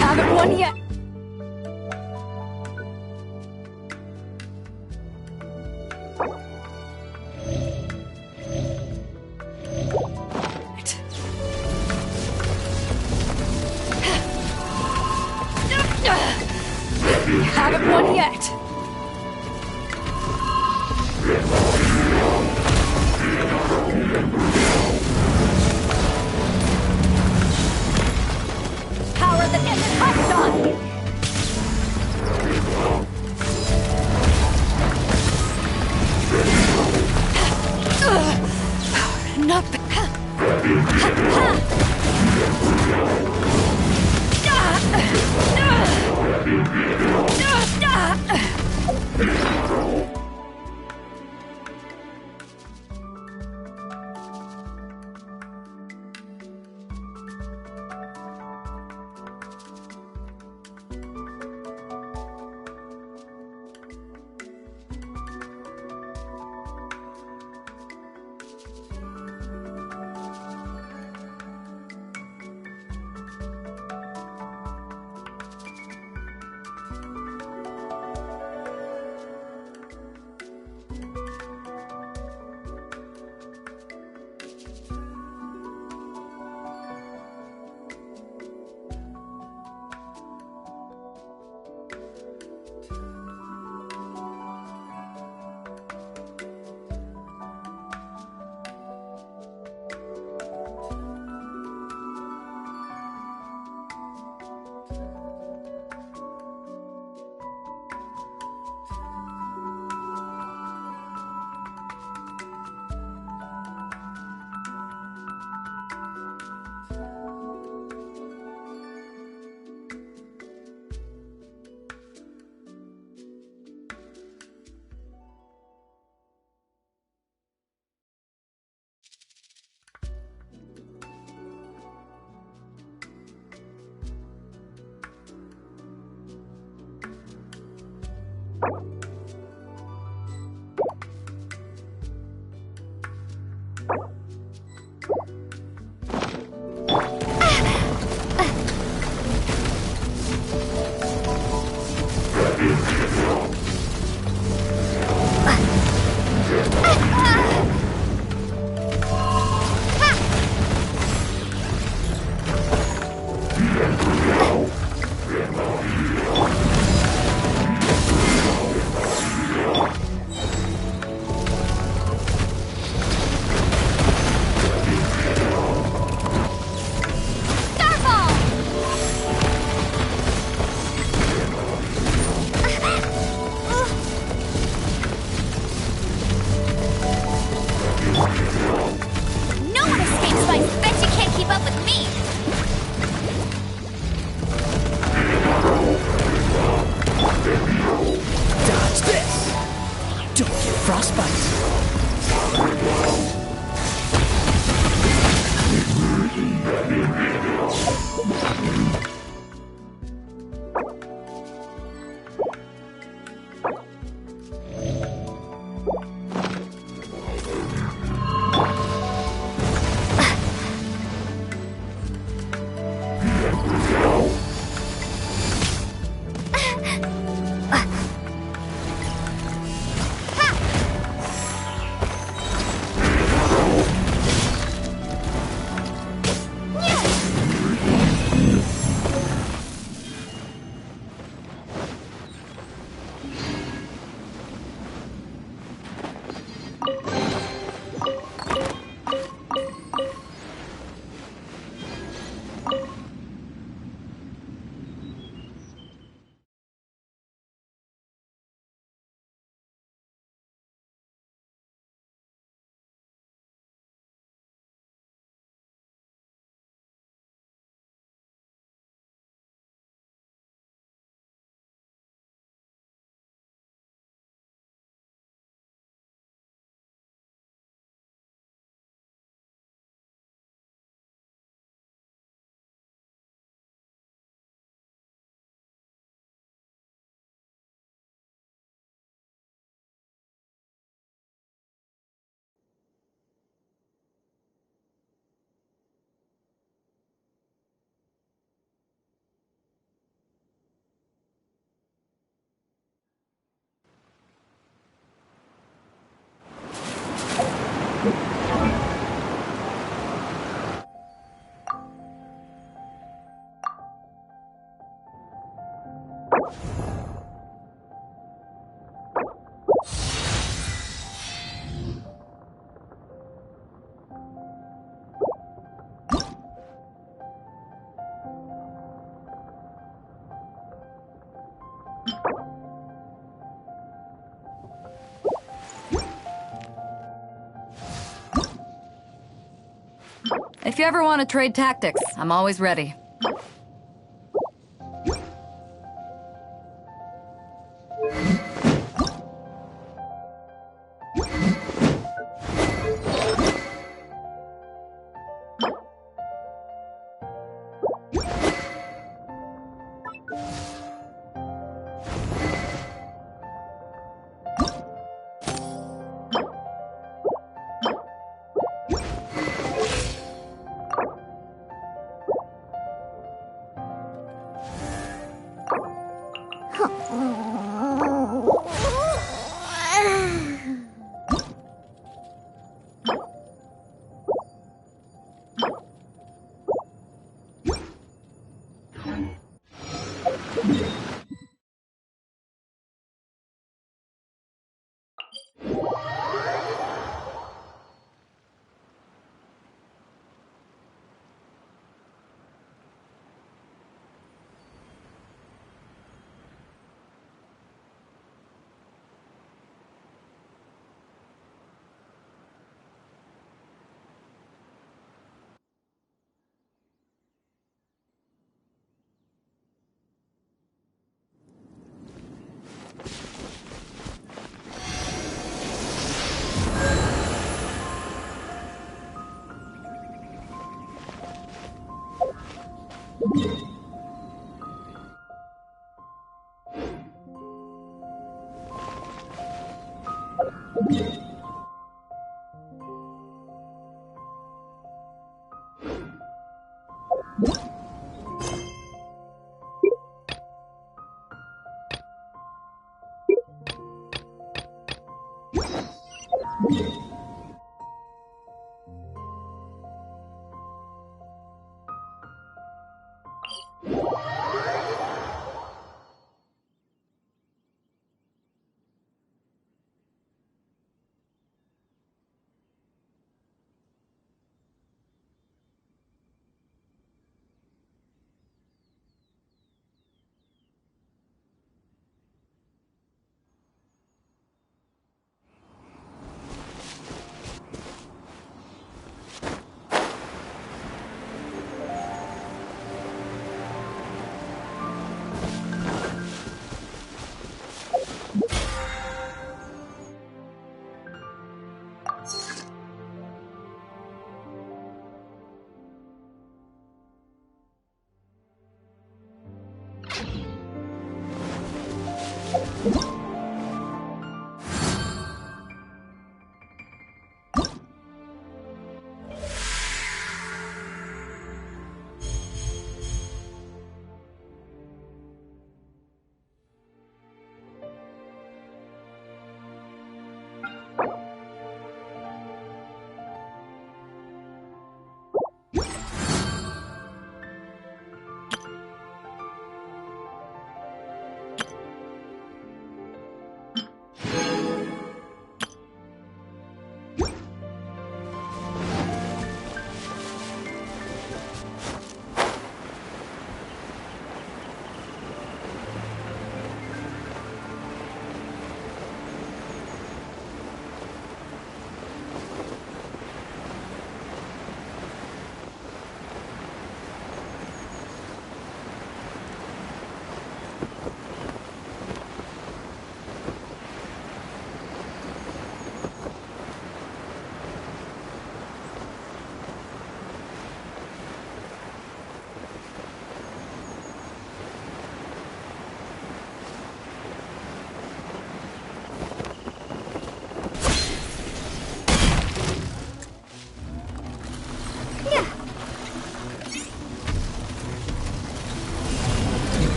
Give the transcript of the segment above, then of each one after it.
Haven't won yet. Haven't won yet. Power that isn't touched on. Not If you ever want to trade tactics, I'm always ready.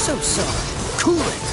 So sorry. Cool it.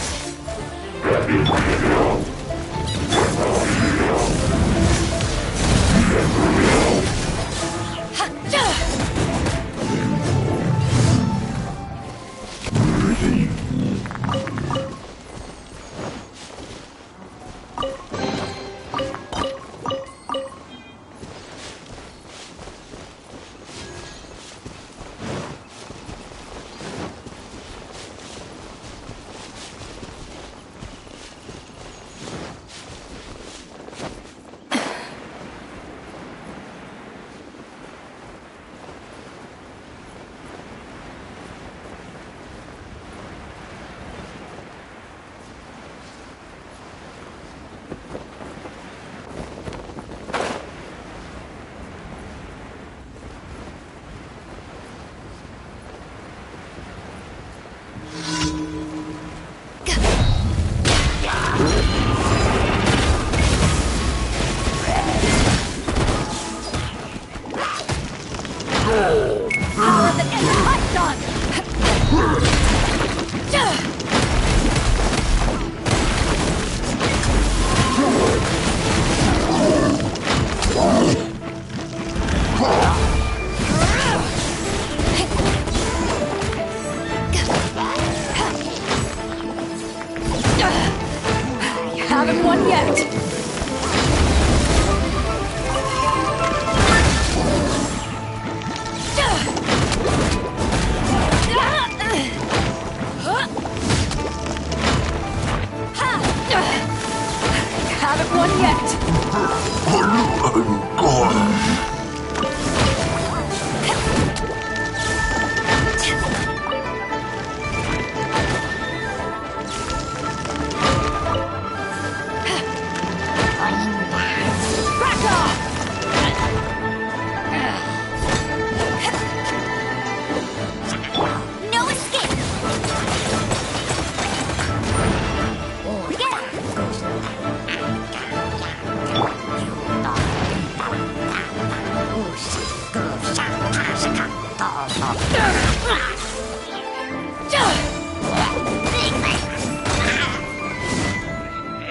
Haven't won yet. Haven't won yet. I'm gone.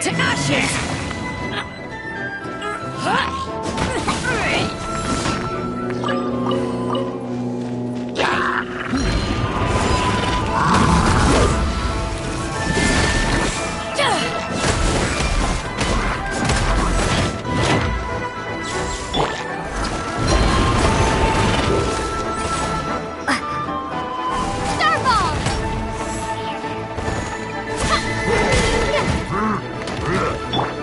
To ashes! Yeah.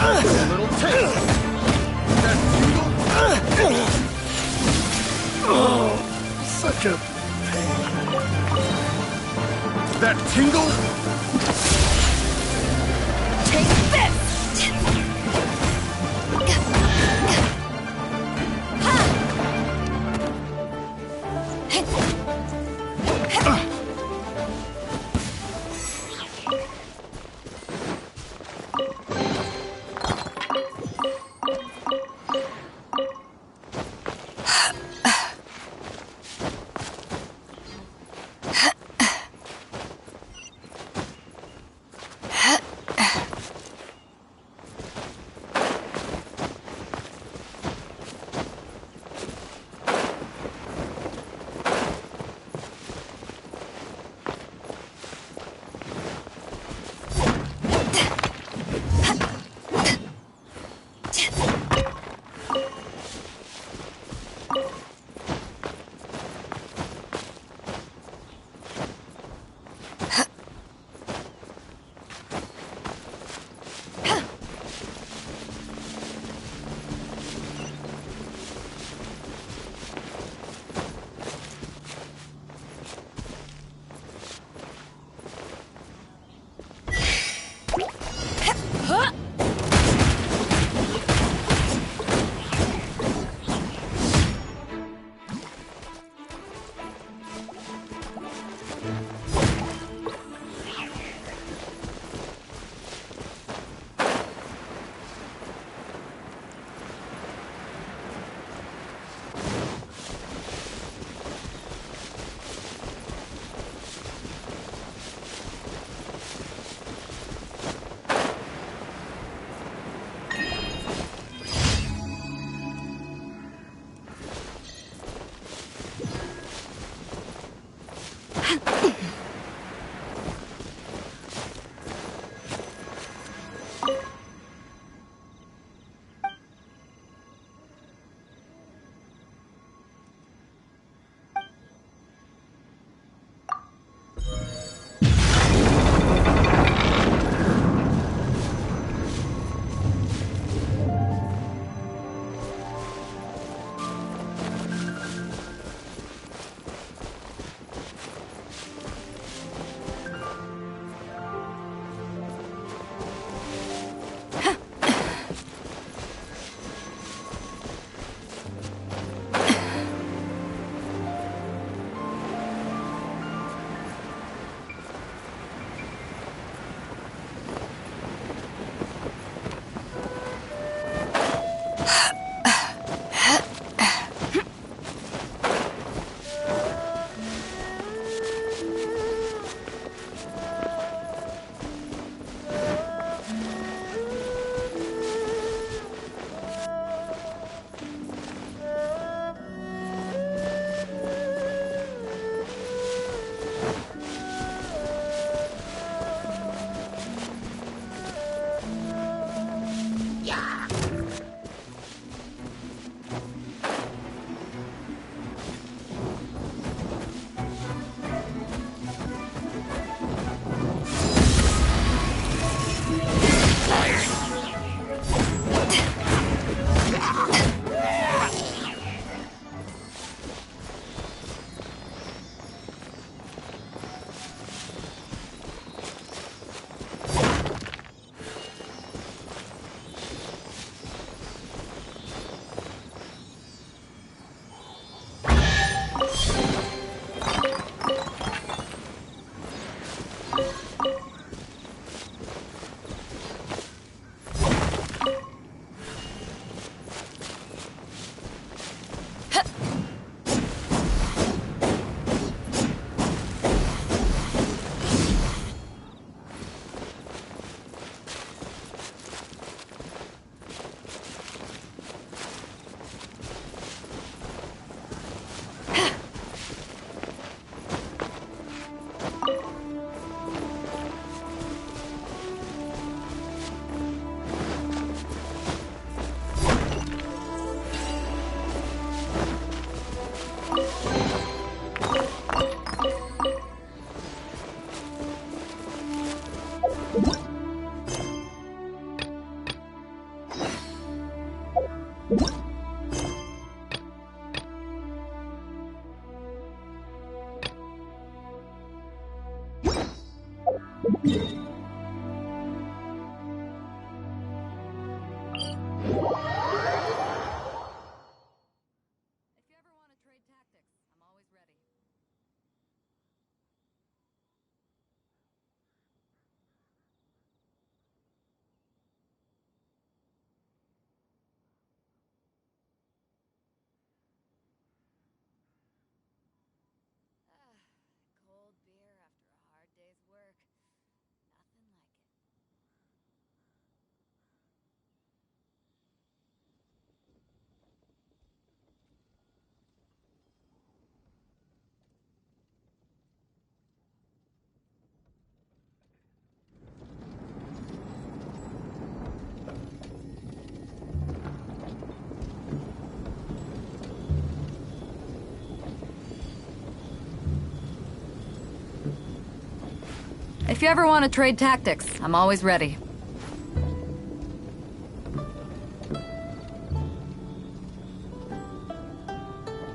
A little taste. That tingle. Such a pain. That tingle. Take this! If you ever want to trade tactics, I'm always ready.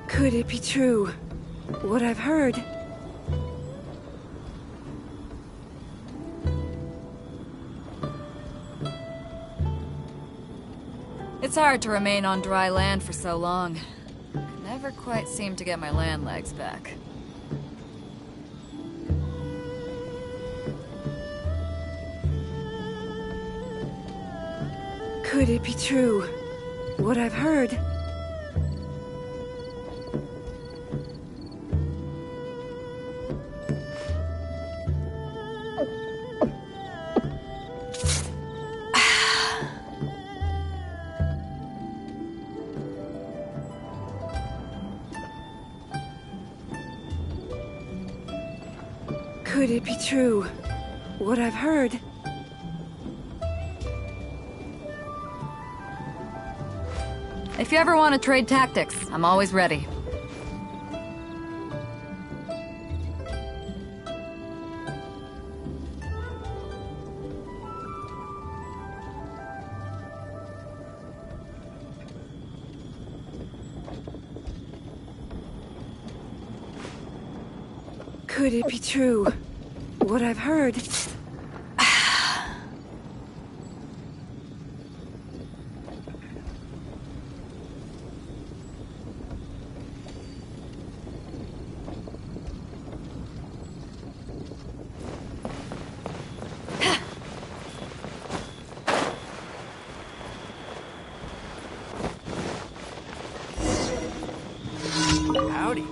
Could it be true? What I've heard? It's hard to remain on dry land for so long. I never quite seem to get my land legs back. Could it be true? What I've heard? Could it be true? What I've heard? If you ever want to trade tactics, I'm always ready. Could it be true? What I've heard? Howdy.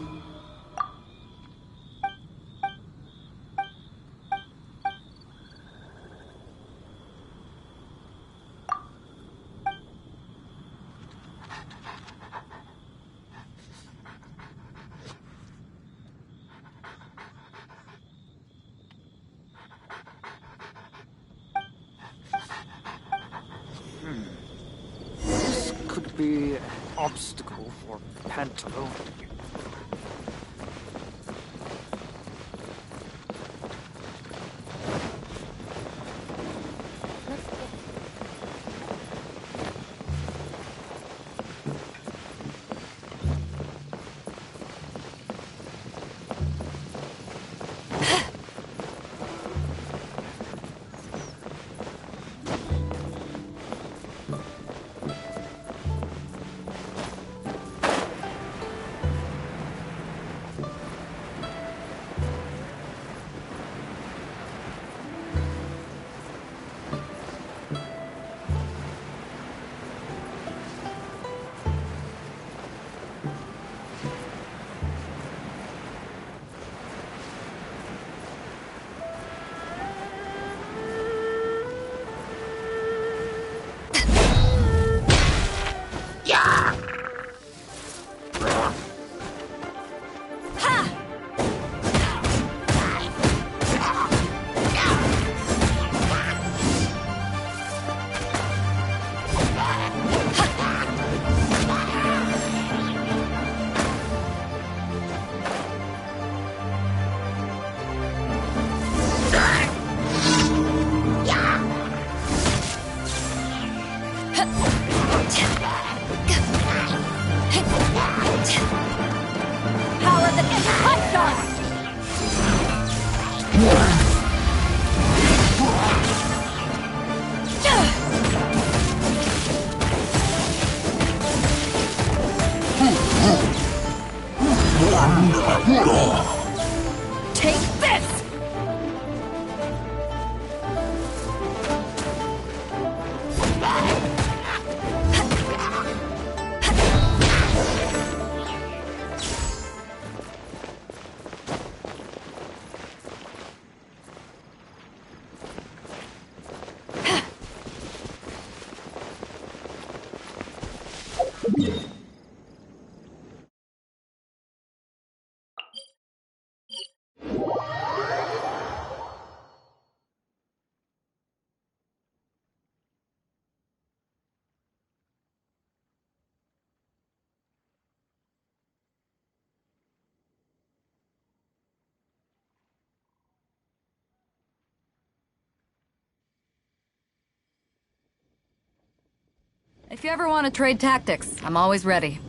This could be an obstacle for Panto. If you ever want to trade tactics, I'm always ready.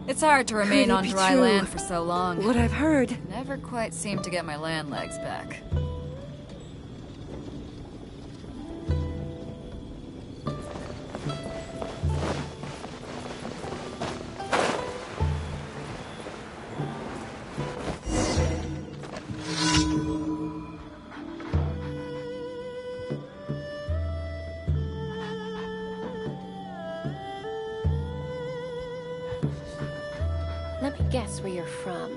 It's hard to remain Could it on be dry true? land for so long. What I've heard. Never quite seem to get my land legs back. Let me guess where you're from.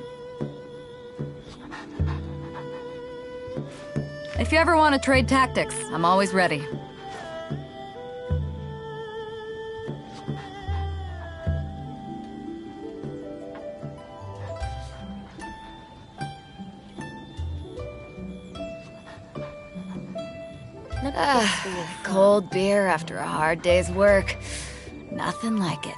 If you ever want to trade tactics, I'm always ready. Let me guess where you're from. Cold beer after a hard day's work. Nothing like it.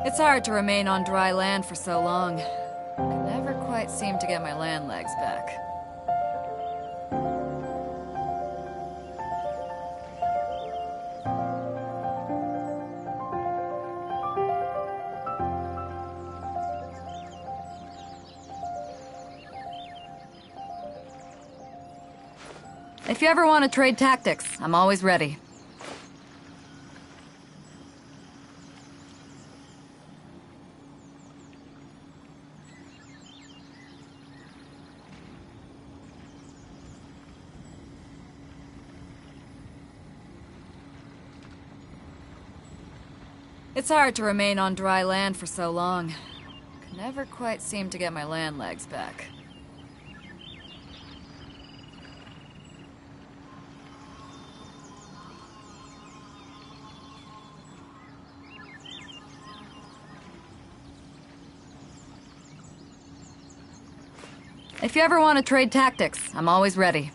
It's hard to remain on dry land for so long. I never quite seem to get my land legs back. If you ever want to trade tactics, I'm always ready. It's hard to remain on dry land for so long. I never quite seem to get my land legs back. If you ever want to trade tactics, I'm always ready.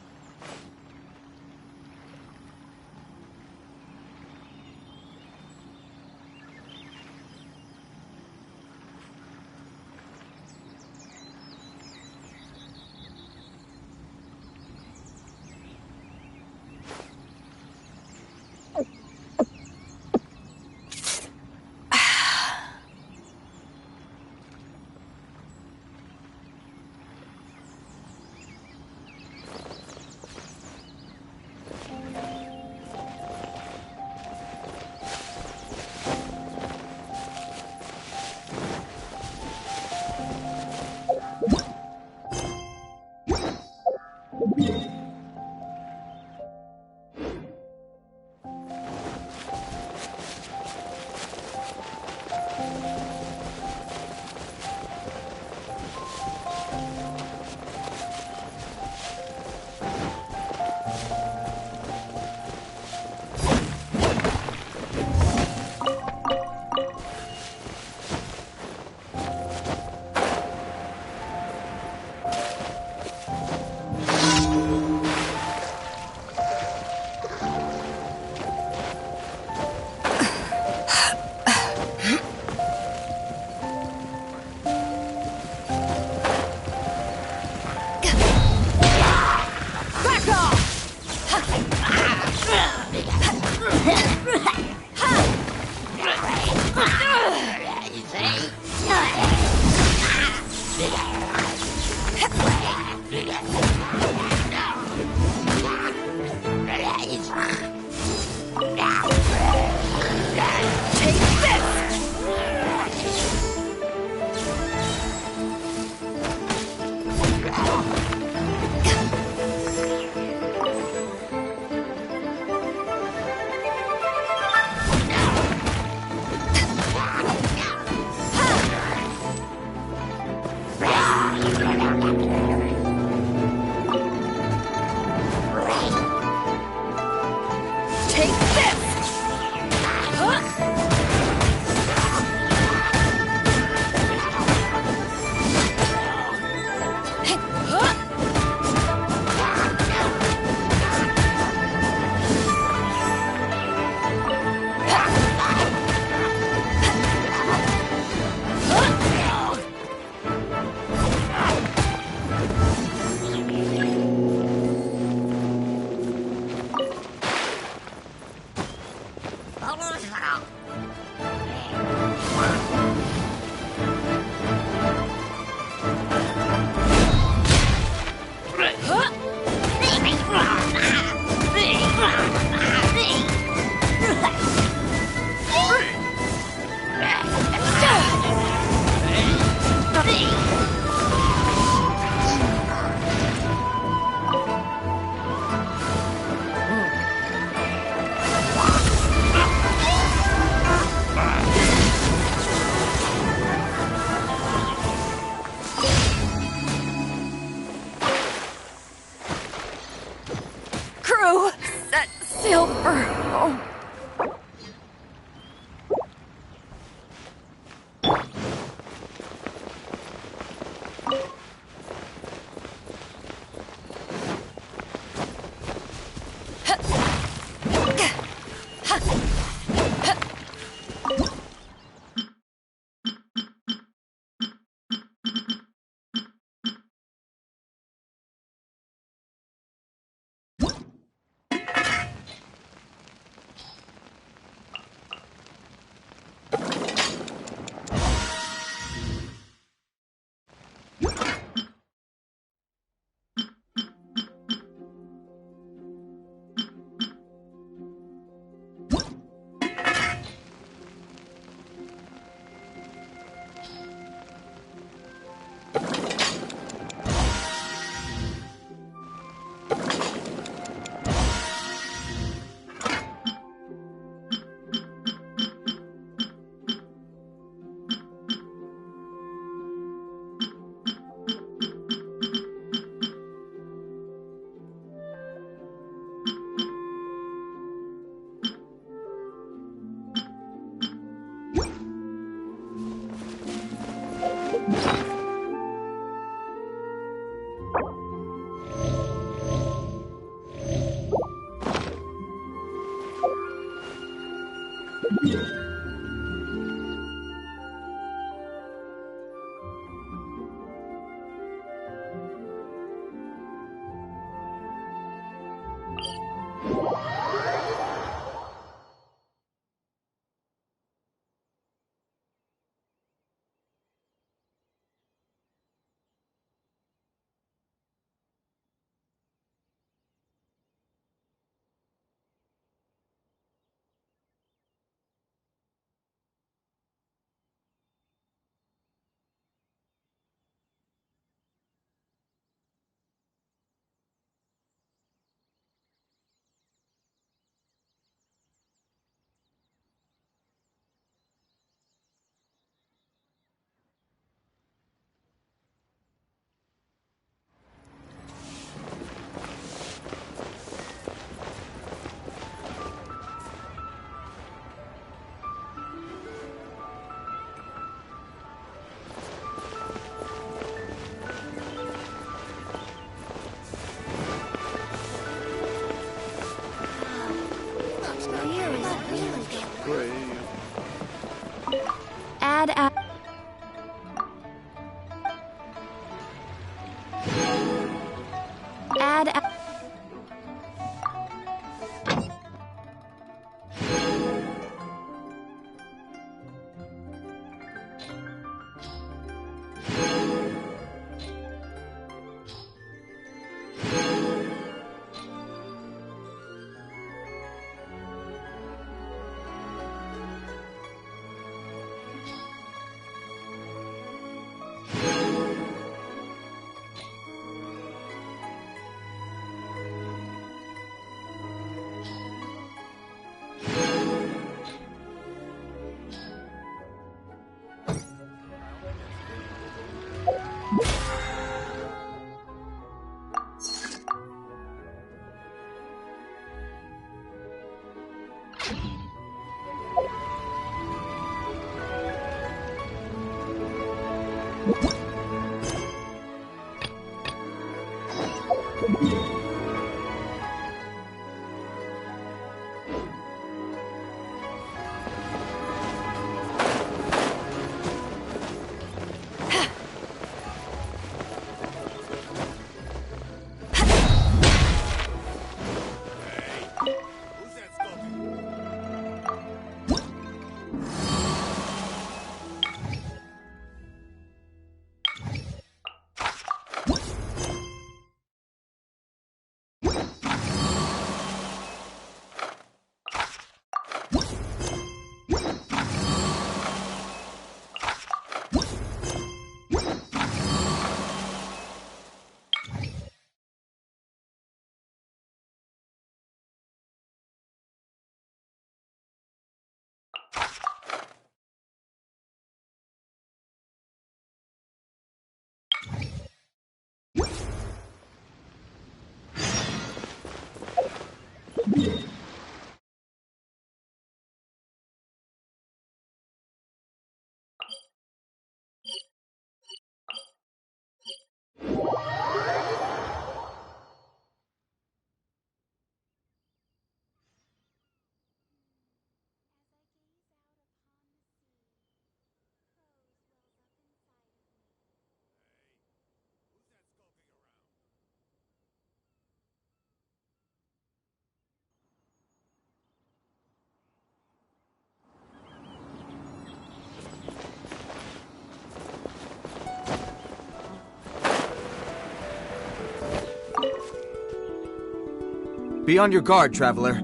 Be on your guard, traveler.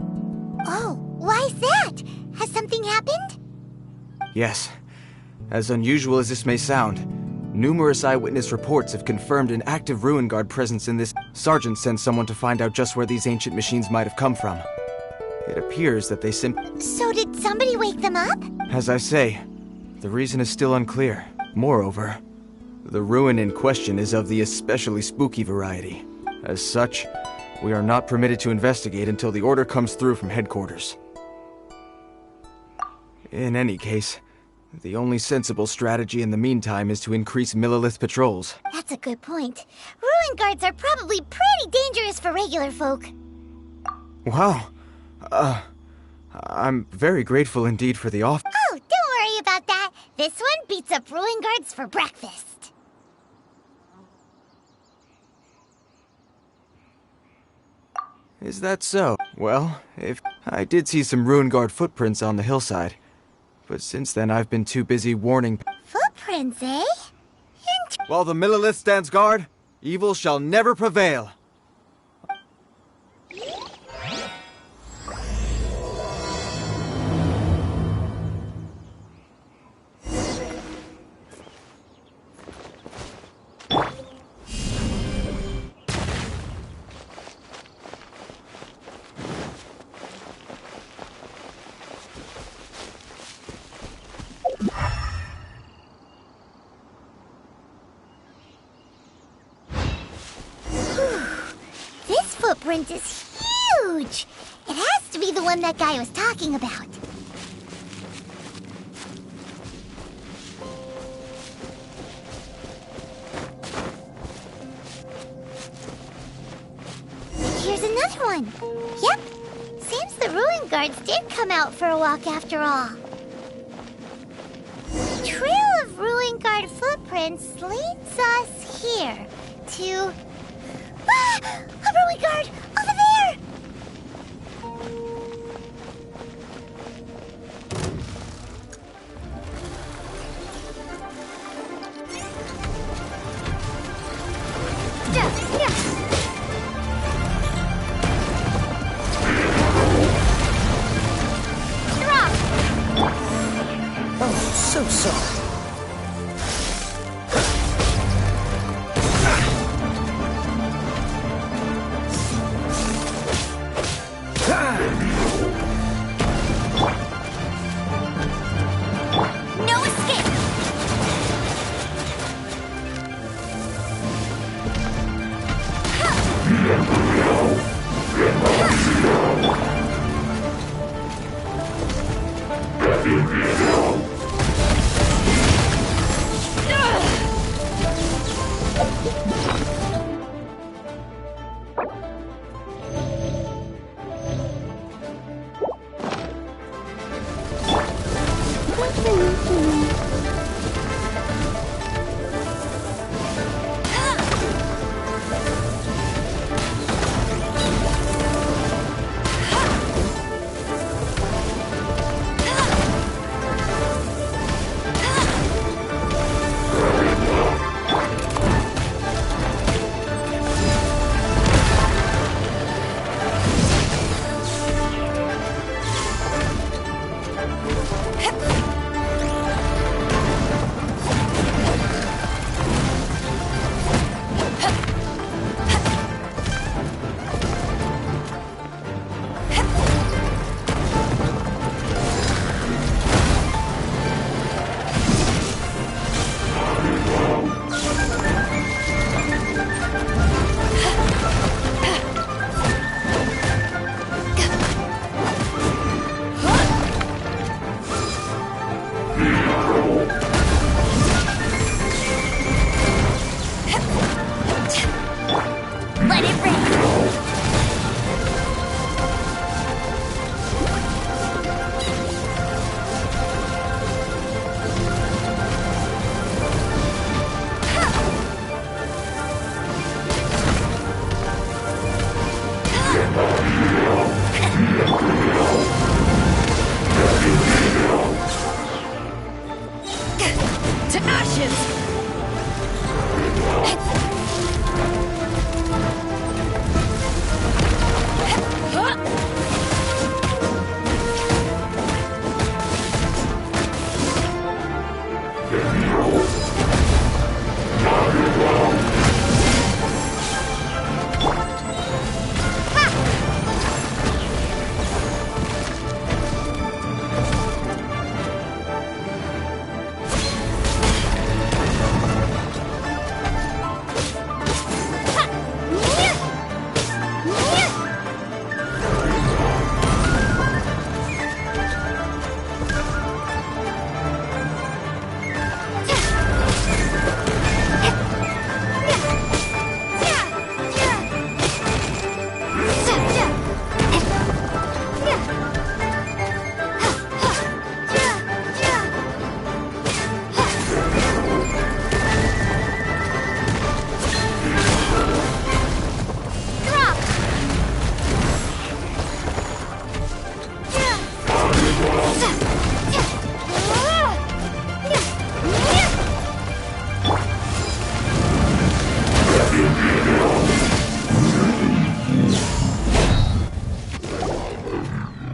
Oh, why's that? Has something happened? Yes. As unusual as this may sound, numerous eyewitness reports have confirmed an active Ruin Guard presence in this. Sergeant sent someone to find out just where these ancient machines might have come from. It appears that they So did somebody wake them up? As I say, the reason is still unclear. Moreover, the ruin in question is of the especially spooky variety. As such, we are not permitted to investigate until the order comes through from headquarters. In any case, the only sensible strategy in the meantime is to increase Millilith patrols. That's a good point. Ruin guards are probably pretty dangerous for regular folk. Wow. I'm very grateful indeed for the offer. Oh, don't worry about that. This one beats up ruin guards for breakfast. Is that so? Well, if I did see some Ruin Guard footprints on the hillside, but since then I've been too busy warning. Footprints, eh? While the Millilith stands guard, evil shall never prevail. This footprint is huge! It has to be the one that guy was talking about. Here's another one. Yep. Seems the ruin guards did come out for a walk after all. True. prince leads us here to... Ah! A ruin guard! Over there! Oh, so sorry. No escape! Let it rain! To ashes!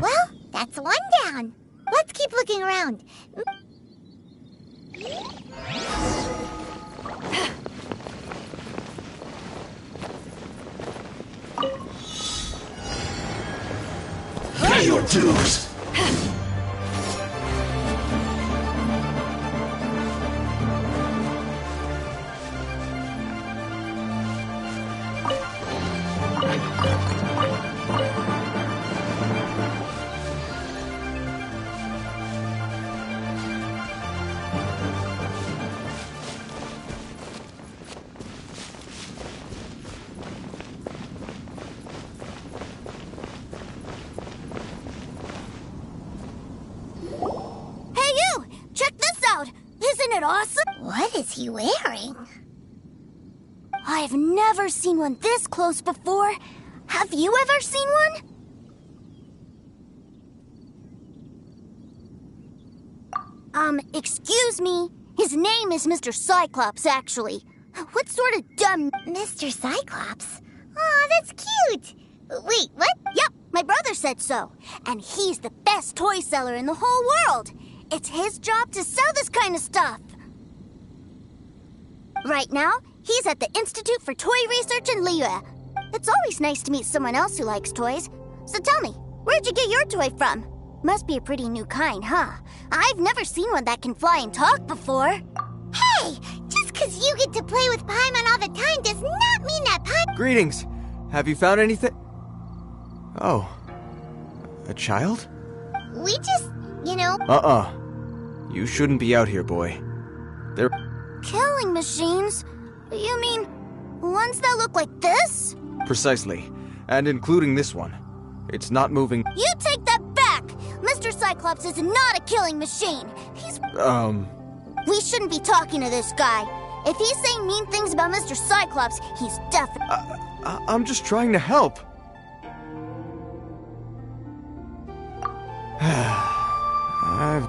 Well, that's one down. Let's keep looking around. Pay your dues! Isn't it awesome? What is he wearing? I've never seen one this close before. Have you ever seen one? Excuse me. His name is Mr. Cyclops, actually. What sort of dumb... Mr. Cyclops? Aw, that's cute. Wait, what? Yep, my brother said so. And he's the best toy seller in the whole world. It's his job to sell this kind of stuff. Right now, he's at the Institute for Toy Research in Liyue. It's always nice to meet someone else who likes toys. So tell me, where'd you get your toy from? Must be a pretty new kind, huh? I've never seen one that can fly and talk before. Hey! Just because you get to play with Paimon all the time does not mean that Paimon... Greetings. Have you found anything? Oh. A child? We just, you know... You shouldn't be out here, boy. They're... Killing machines? You mean ones that look like this? Precisely. And including this one. It's not moving... You take that back! Mr. Cyclops is not a killing machine. He's... We shouldn't be talking to this guy. If he's saying mean things about Mr. Cyclops, he's definitely... I'm just trying to help.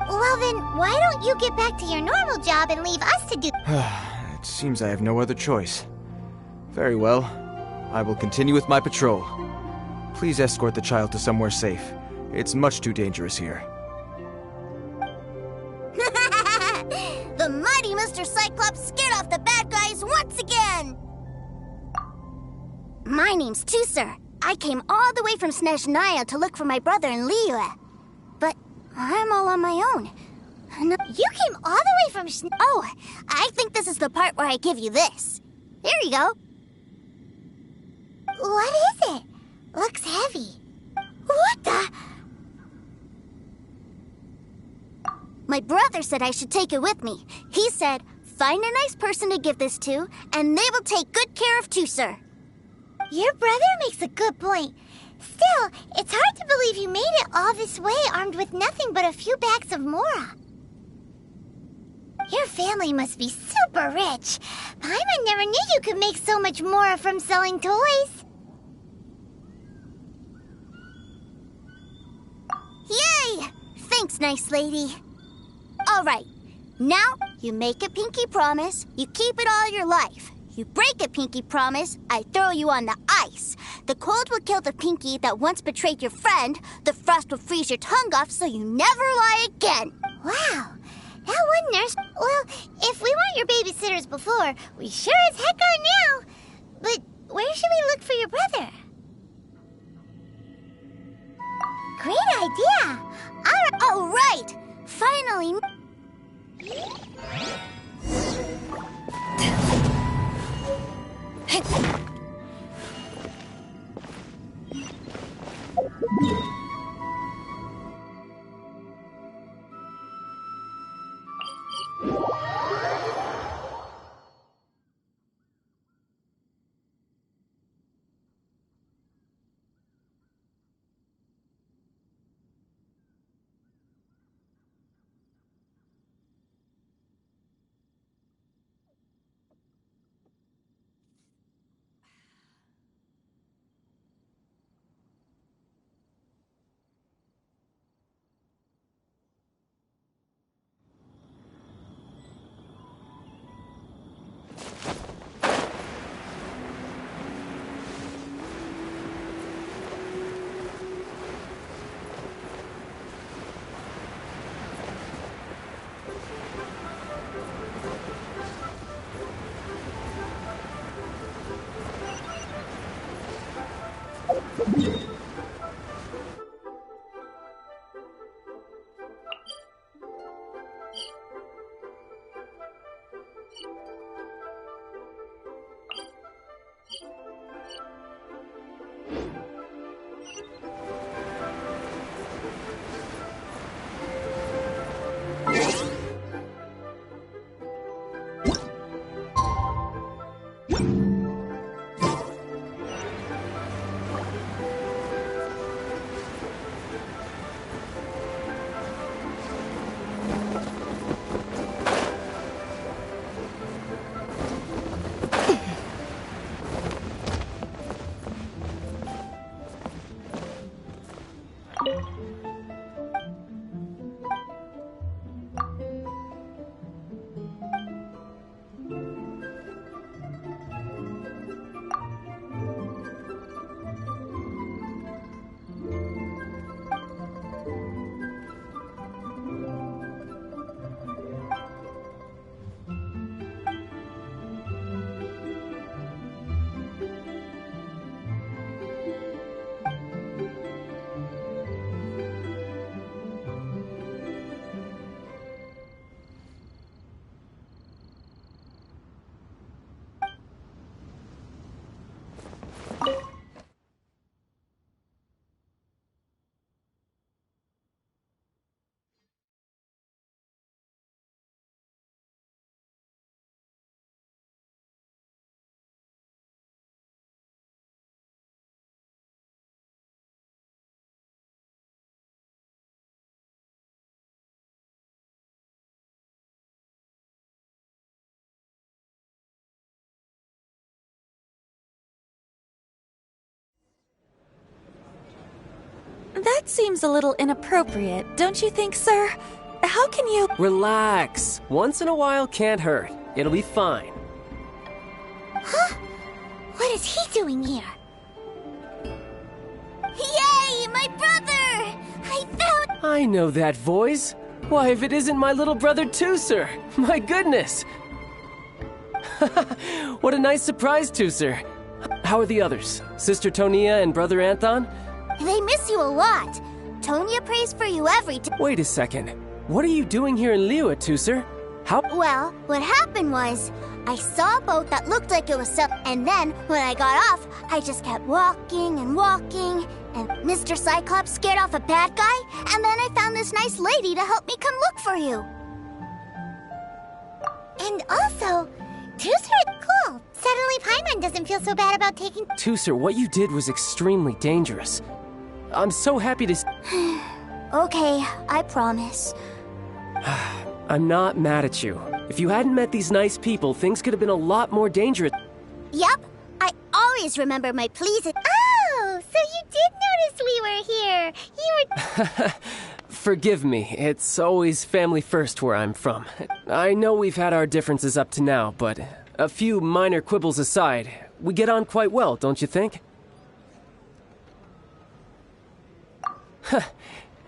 Well then, why don't you get back to your normal job and leave us to do... It seems I have no other choice. Very well. I will continue with my patrol. Please escort the child to somewhere safe. It's much too dangerous here. The mighty Mr. Cyclops scared off the bad guys once again! My name's Tusser. I came all the way from Snezhnaya to look for my brother in Liyue. But I'm all on my own. No, you came all the way from Oh, I think this is the part where I give you this. Here you go. What is it? Looks heavy. What the? My brother said I should take it with me. He said, find a nice person to give this to, and they will take good care of Tusser. Your brother makes a good point. Still, it's hard to believe you made it all this way armed with nothing but a few bags of Mora. Your family must be super rich. Paimon never knew you could make so much Mora from selling toys. Yay! Thanks, nice lady. All right, now you make a pinky promise, you keep it all your life. You break a pinky promise, I throw you on the ice. The cold will kill the pinky that once betrayed your friend. The frost will freeze your tongue off so you never lie again. Wow, that one nurse... Well, if we weren't your babysitters before, we sure as heck are now. But where should we look for your brother? Great idea. All right. Finally... That seems a little inappropriate, don't you think, sir? How can you— Relax. Once in a while can't hurt. It'll be fine. Huh? What is he doing here? Yay, my brother! I found— I know that voice. Why, if it isn't my little brother too, sir. My goodness. What a nice surprise, too, sir. How are the others? Sister Tonia and Brother Anthon? They miss you a lot. Tonya prays for you every time. Wait a second. What are you doing here in Liyue, too, sir? How— Well, what happened was, I saw a boat that looked like it was and then, when I got off, I just kept walking and walking, and Mr. Cyclops scared off a bad guy, and then I found this nice lady to help me come look for you. And also, Tooser is cool. Suddenly Paimon doesn't feel so bad about taking— Tooser, what you did was extremely dangerous. I'm so happy to— Okay, I promise. I'm not mad at you. If you hadn't met these nice people, things could have been a lot more dangerous. Yep, I always remember my pleas. Oh, so you did notice we were here. You were— Forgive me, it's always family first where I'm from. I know we've had our differences up to now, but a few minor quibbles aside, we get on quite well, don't you think?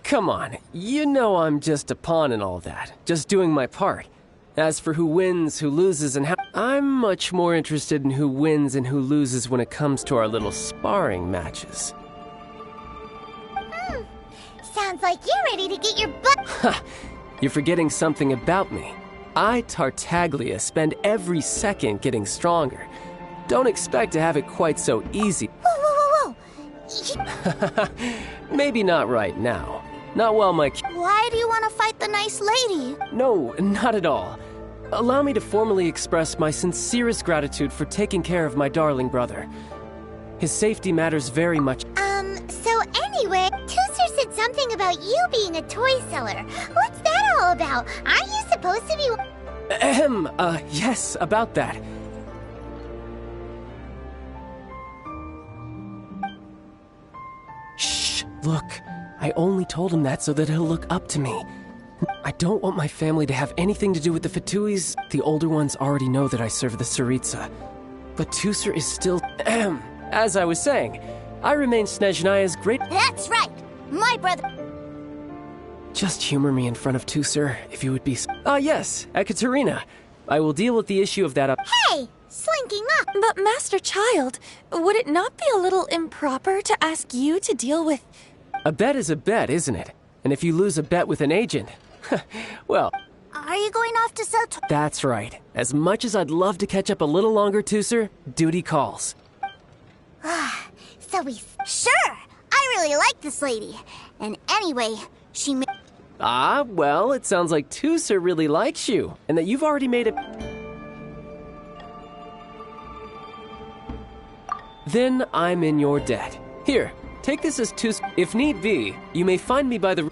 Come on, you know I'm just a pawn in all that, just doing my part. As for who wins, who loses, and how— I'm much more interested in who wins and who loses when it comes to our little sparring matches. Sounds like you're ready to get your butt— Ha! You're forgetting something about me. I, Tartaglia, spend every second getting stronger. Don't expect to have it quite so easy. Whoa, whoa, whoa, whoa! Maybe not right now. Not while my— Why do you want to fight the nice lady? No, not at all. Allow me to formally express my sincerest gratitude for taking care of my darling brother. His safety matters very much. So anyway, Tooser said something about you being a toy seller. What's that all about? Aren't you supposed to be— yes, about that. Shh, look. I only told him that so that he'll look up to me. I don't want my family to have anything to do with the Fatuis. The older ones already know that I serve the Tsaritsa. But Tooser is still— As I was saying, I remain Snezhnaya's great— That's right! My brother— Just humor me in front of Tooser, if you would be— yes, Ekaterina. I will deal with the issue of that up— Hey! Slinking up! But Master Child, would it not be a little improper to ask you to deal with— A bet is a bet, isn't it? And if you lose a bet with an agent, well— Are you going off to sell— That's right. As much as I'd love to catch up a little longer, Tooser, duty calls. So we— Sure! I really like this lady. And anyway, she— Ah, well, it sounds like Tooser really likes you, and that you've already made it— Then I'm in your debt. Here, take this as Tooser. If need be, you may find me by the—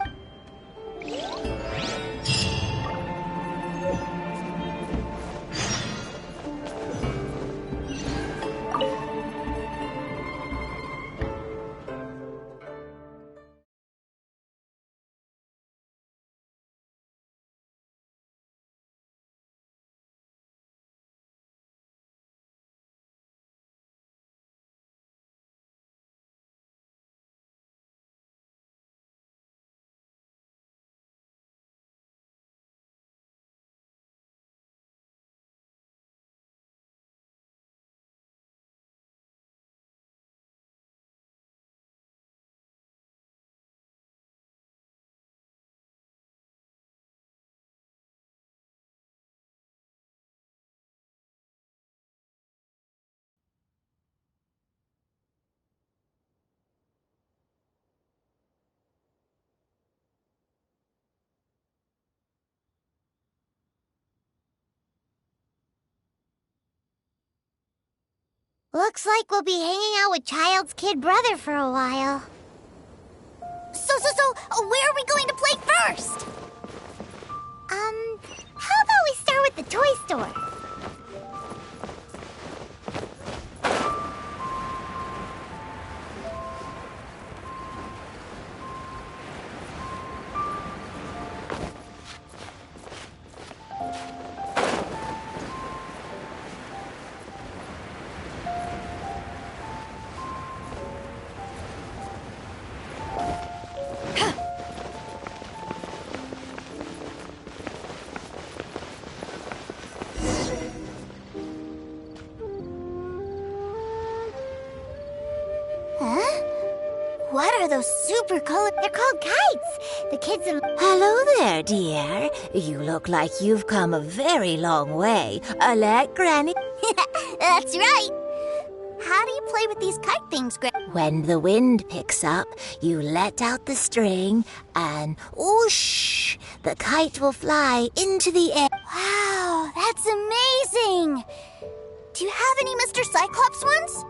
Looks like we'll be hanging out with Child's kid brother for a while. So, where are we going to play first? How about we start with the toy store? those super color. They're called kites. The kids in. Hello there, dear. You look like you've come a very long way. Alec, Granny? That's right. How do you play with these kite things, Granny? When the wind picks up, you let out the string and whoosh, the kite will fly into the air. Wow, that's amazing. Do you have any Mr. Cyclops ones?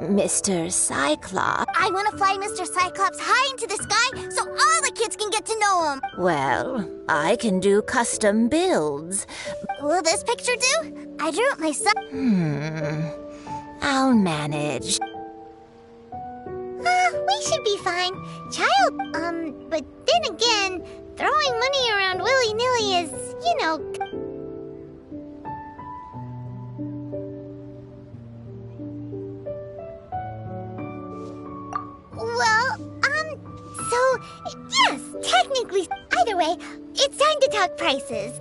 Mr. Cyclops? I want to fly Mr. Cyclops high into the sky so all the kids can get to know him. Well, I can do custom builds. Will this picture do? I drew it myself. I'll manage. We should be fine. But then again, throwing money around willy-nilly is, you know... yes, technically. Either way, it's time to talk prices.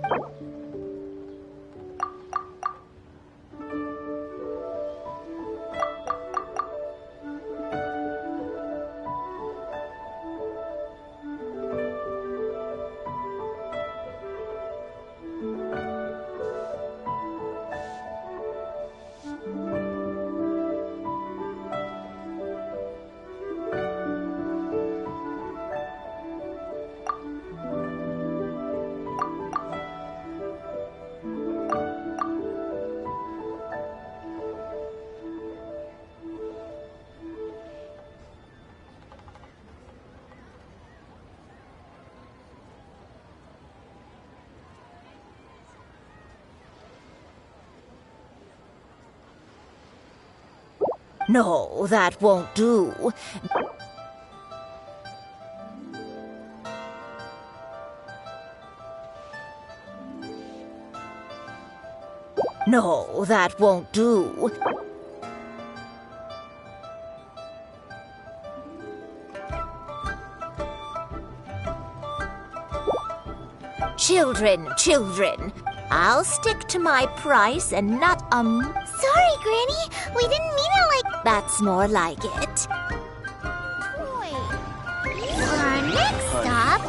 No, that won't do. No, that won't do. Children, I'll stick to my price and not, Sorry, Granny. We didn't mean it like... That's more like it. For our next stop,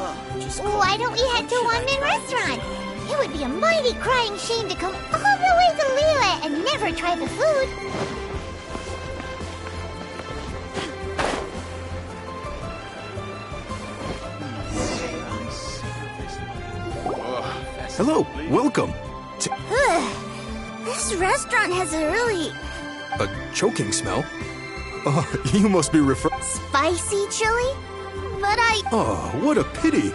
why don't we head to One-Man Restaurant? It would be a mighty crying shame to come all the way to Liyue and never try the food. Hello, welcome. This restaurant has a really... A choking smell? Oh, you must be spicy chili? But Oh, what a pity.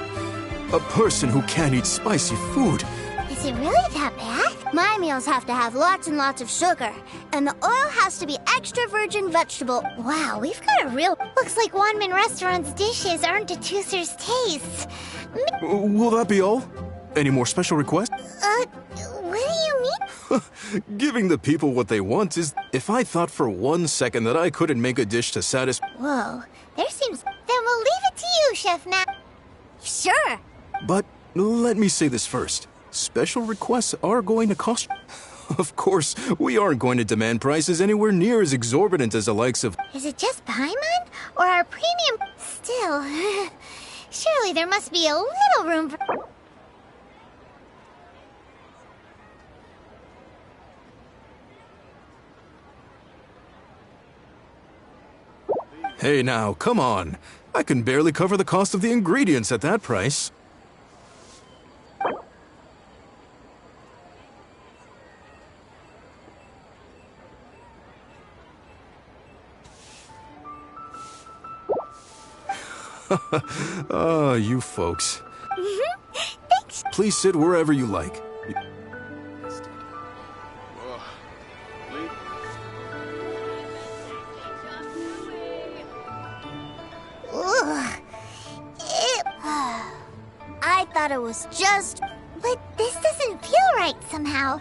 A person who can't eat spicy food. Is it really that bad? My meals have to have lots and lots of sugar. And the oil has to be extra virgin vegetable. Wow, we've got a real... Looks like One-Man Restaurant's dishes aren't to Tooser's taste. Will that be all? Any more special requests? What do you mean? Giving the people what they want is... If I thought for 1 second that I couldn't make a dish to satisfy... Whoa, there seems... Then we'll leave it to you, Chef Matt. Sure. But let me say this first. Special requests are going to cost... Of course, we aren't going to demand prices anywhere near as exorbitant as the likes of... Is it just Paimon? Or our premium... Still... Surely there must be a little room for... Hey now, come on. I can barely cover the cost of the ingredients at that price. You folks. Thanks. Please sit wherever you like. I thought it was just... But this doesn't feel right somehow.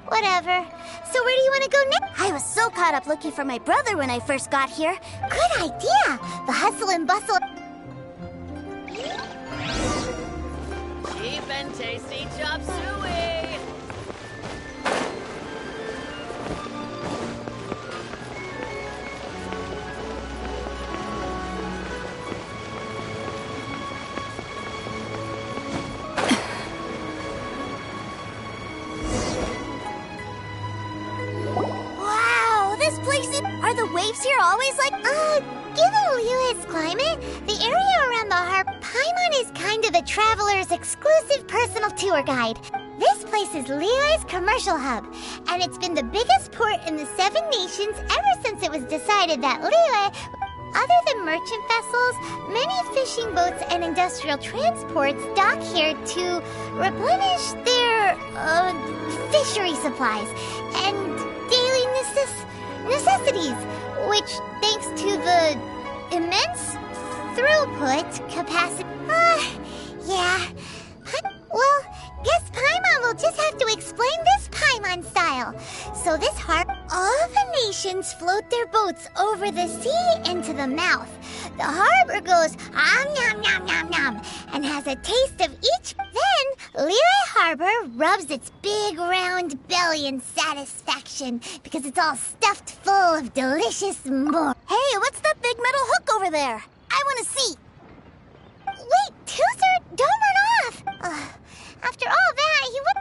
Whatever. So where do you want to go next? I was so caught up looking for my brother when I first got here. Good idea! The hustle and bustle... Cheap and tasty chop suey! lives here always like... Given Liyue's climate, the area around the harbor, Paimon is kind of the traveler's exclusive personal tour guide. This place is Liyue's commercial hub, and it's been the biggest port in the Seven Nations ever since it was decided that Liyue, other than merchant vessels, many fishing boats and industrial transports dock here to replenish their, fishery supplies and daily necessities, which, thanks to the immense throughput capacity... yeah. Well, guess Paimon will just have to explain this Paimon style. So this harbor, all the nations float their boats over the sea into the mouth. The harbor goes nom nom nom nom and has a taste of each. Then Liyue Harbor rubs its big round belly in satisfaction because it's all stuffed full of delicious more. Hey, what's that big metal hook over there? I want to see. Wait, Tooser, don't run off. After all that, he would...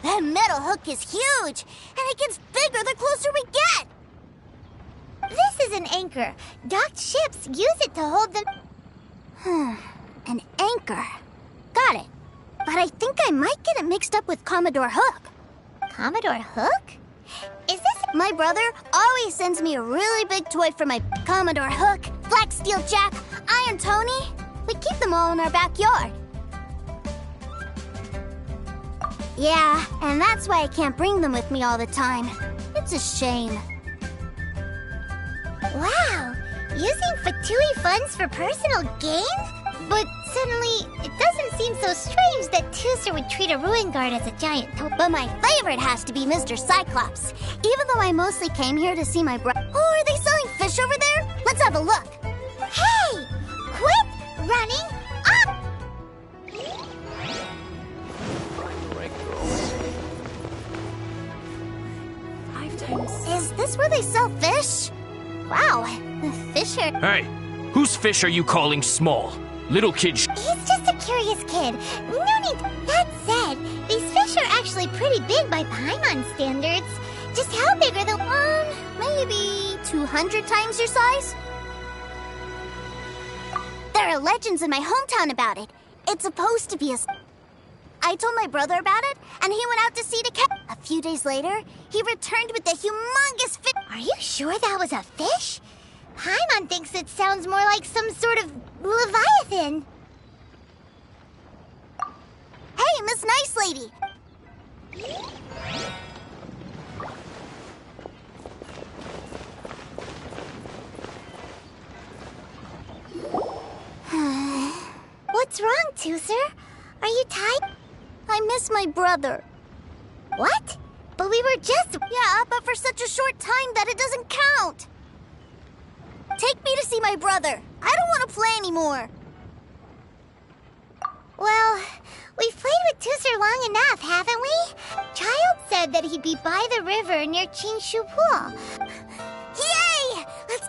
That metal hook is huge, and it gets bigger the closer we get. This is an anchor. Docked ships use it to hold them... An anchor. Got it. But I think I might get it mixed up with Commodore Hook. Commodore Hook? Is this... My brother always sends me a really big toy for my Commodore Hook, Black Steel Jack, Iron Tony. We keep them all in our backyard. Yeah, and that's why I can't bring them with me all the time. It's a shame. Wow! Using Fatui funds for personal gain? But suddenly, it doesn't seem so strange that Tooser would treat a ruin guard as a giant But my favorite has to be Mr. Cyclops. Even though I mostly came here to see my brother. Oh, are they selling fish over there? Let's have a look. Hey! Quit running up! Is this where they sell fish? Wow, the fish are... Hey, whose fish are you calling small? Little kid He's just a curious kid. No need... That said, these fish are actually pretty big by Paimon standards. Just how big are the... maybe 200 times your size? There are legends in my hometown about it. It's supposed to be a... I told my brother about it, and he went out to sea to catch... A few days later, he returned with a humongous fish... Are you sure that was a fish? Paimon thinks it sounds more like some sort of leviathan. Hey, Miss Nice Lady! What's wrong, Tooser? Are you tired? I miss my brother. What? But we were just... Yeah, but for such a short time that it doesn't count. Take me to see my brother. I don't want to play anymore. Well, we've played with Tooser long enough, haven't we? Child said that he'd be by the river near Chinshu Pool. Yay! Let's...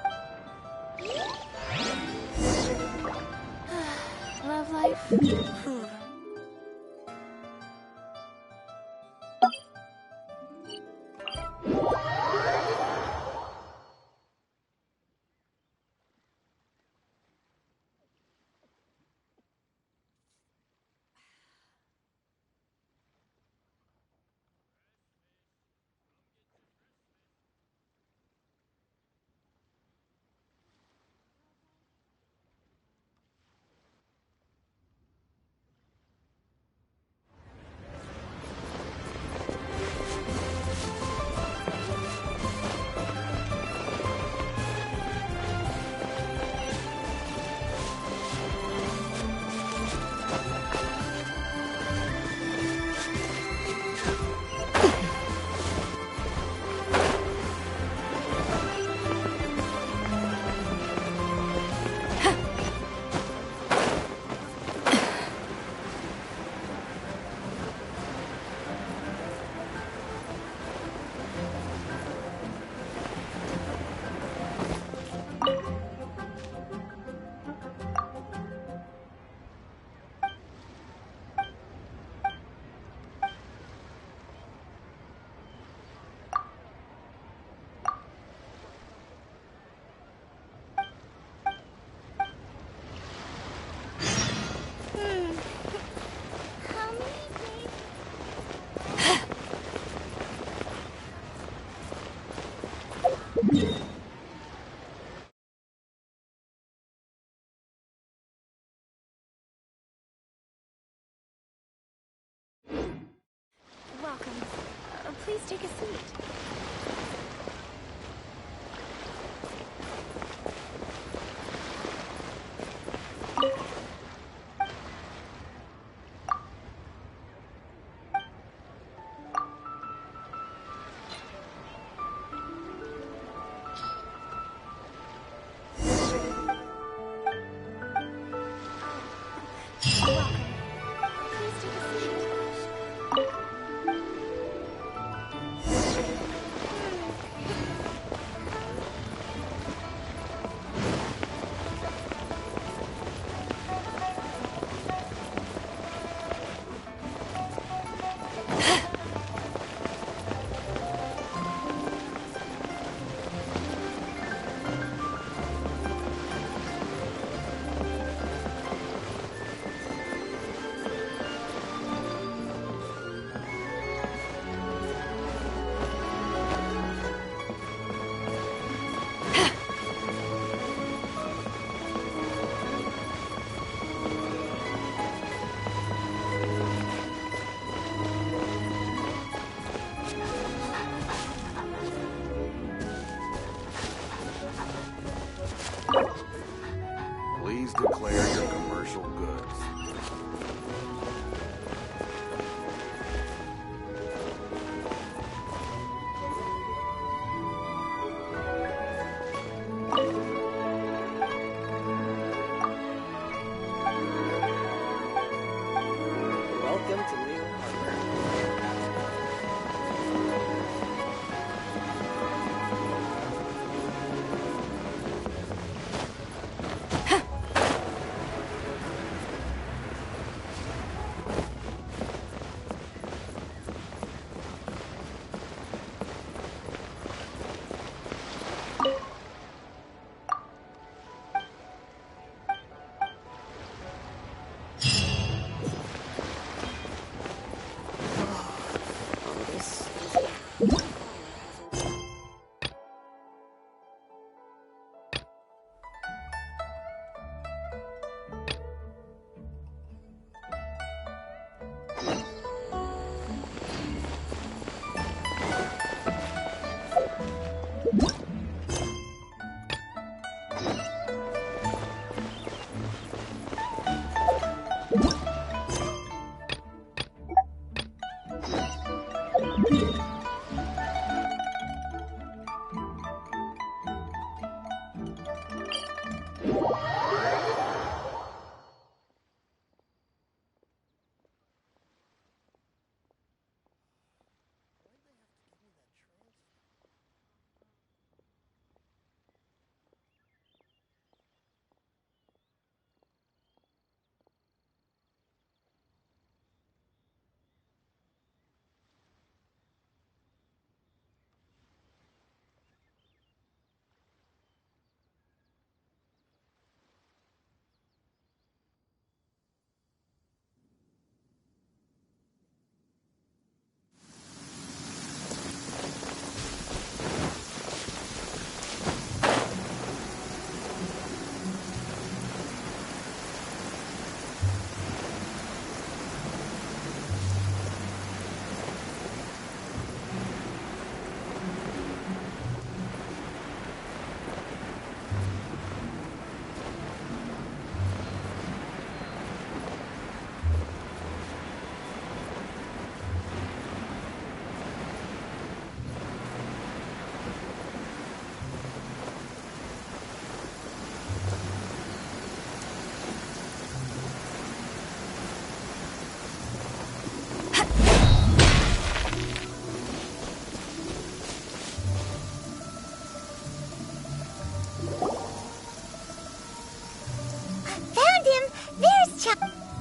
Love life. Please take a seat. Please declare your commercial goods. Welcome to Legal Hardware.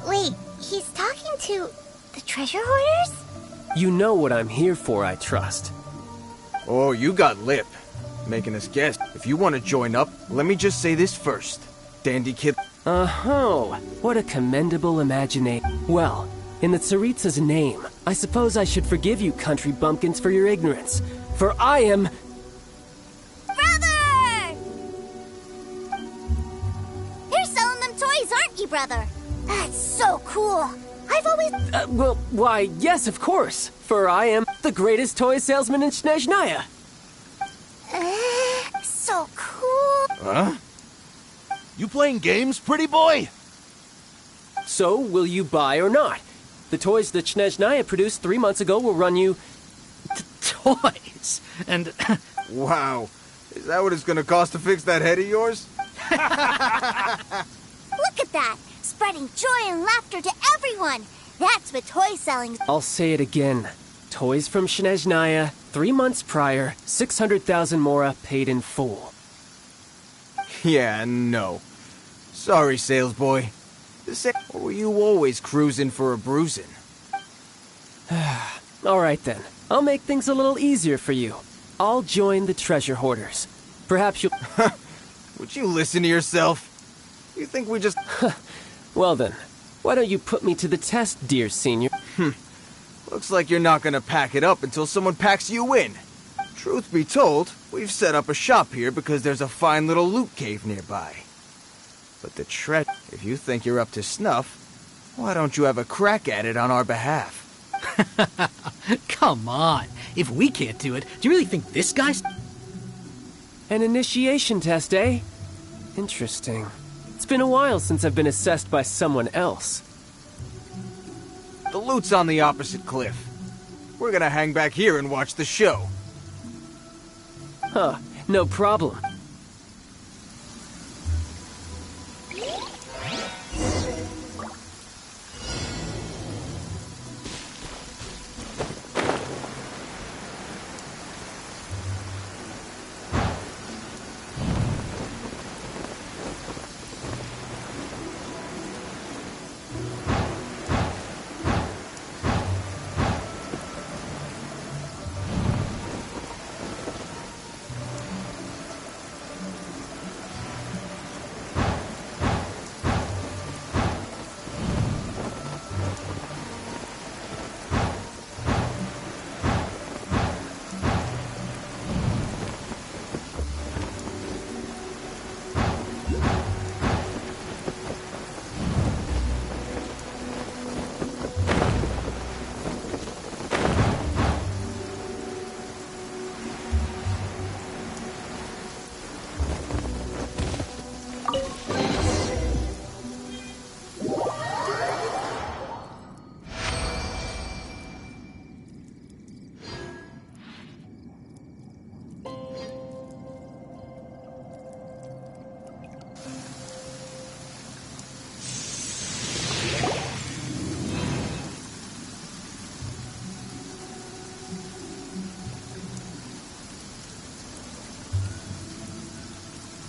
Wait, he's talking to the treasure hoarders? You know what I'm here for, I trust. Oh, you got lip. Making us guess. If you want to join up, let me just say this first. Dandy kid. Oh, what a commendable imagination. Well, in the Tsaritsa's name, I suppose I should forgive you country bumpkins for your ignorance. For I am... Brother! You're selling them toys, aren't you, brother? That's so cool. I've always... Well, why, yes, of course. For I am the greatest toy salesman in Snezhnaya. So cool. Huh? You playing games, pretty boy? So, will you buy or not? The toys that Snezhnaya produced 3 months ago will run you... Toys? And... Wow. Is that what it's gonna cost to fix that head of yours? Look at that! Spreading joy and laughter to everyone! That's what toy selling... I'll say it again. Toys from Snezhnaya, 3 months prior, 600,000 mora paid in full. Yeah, no. Sorry, sales boy. Or were you always cruising for a bruising? Alright then. I'll make things a little easier for you. I'll join the treasure hoarders. Perhaps you'll... Would you listen to yourself? You think we just... Well then, why don't you put me to the test, dear senior? Looks like you're not gonna pack it up until someone packs you in. Truth be told, we've set up a shop here because there's a fine little loot cave nearby. But the treasure, if you think you're up to snuff, why don't you have a crack at it on our behalf? Come on. If we can't do it, do you really think this guy's... An initiation test, eh? Interesting. It's been a while since I've been assessed by someone else. The loot's on the opposite cliff. We're gonna hang back here and watch the show. Huh, no problem.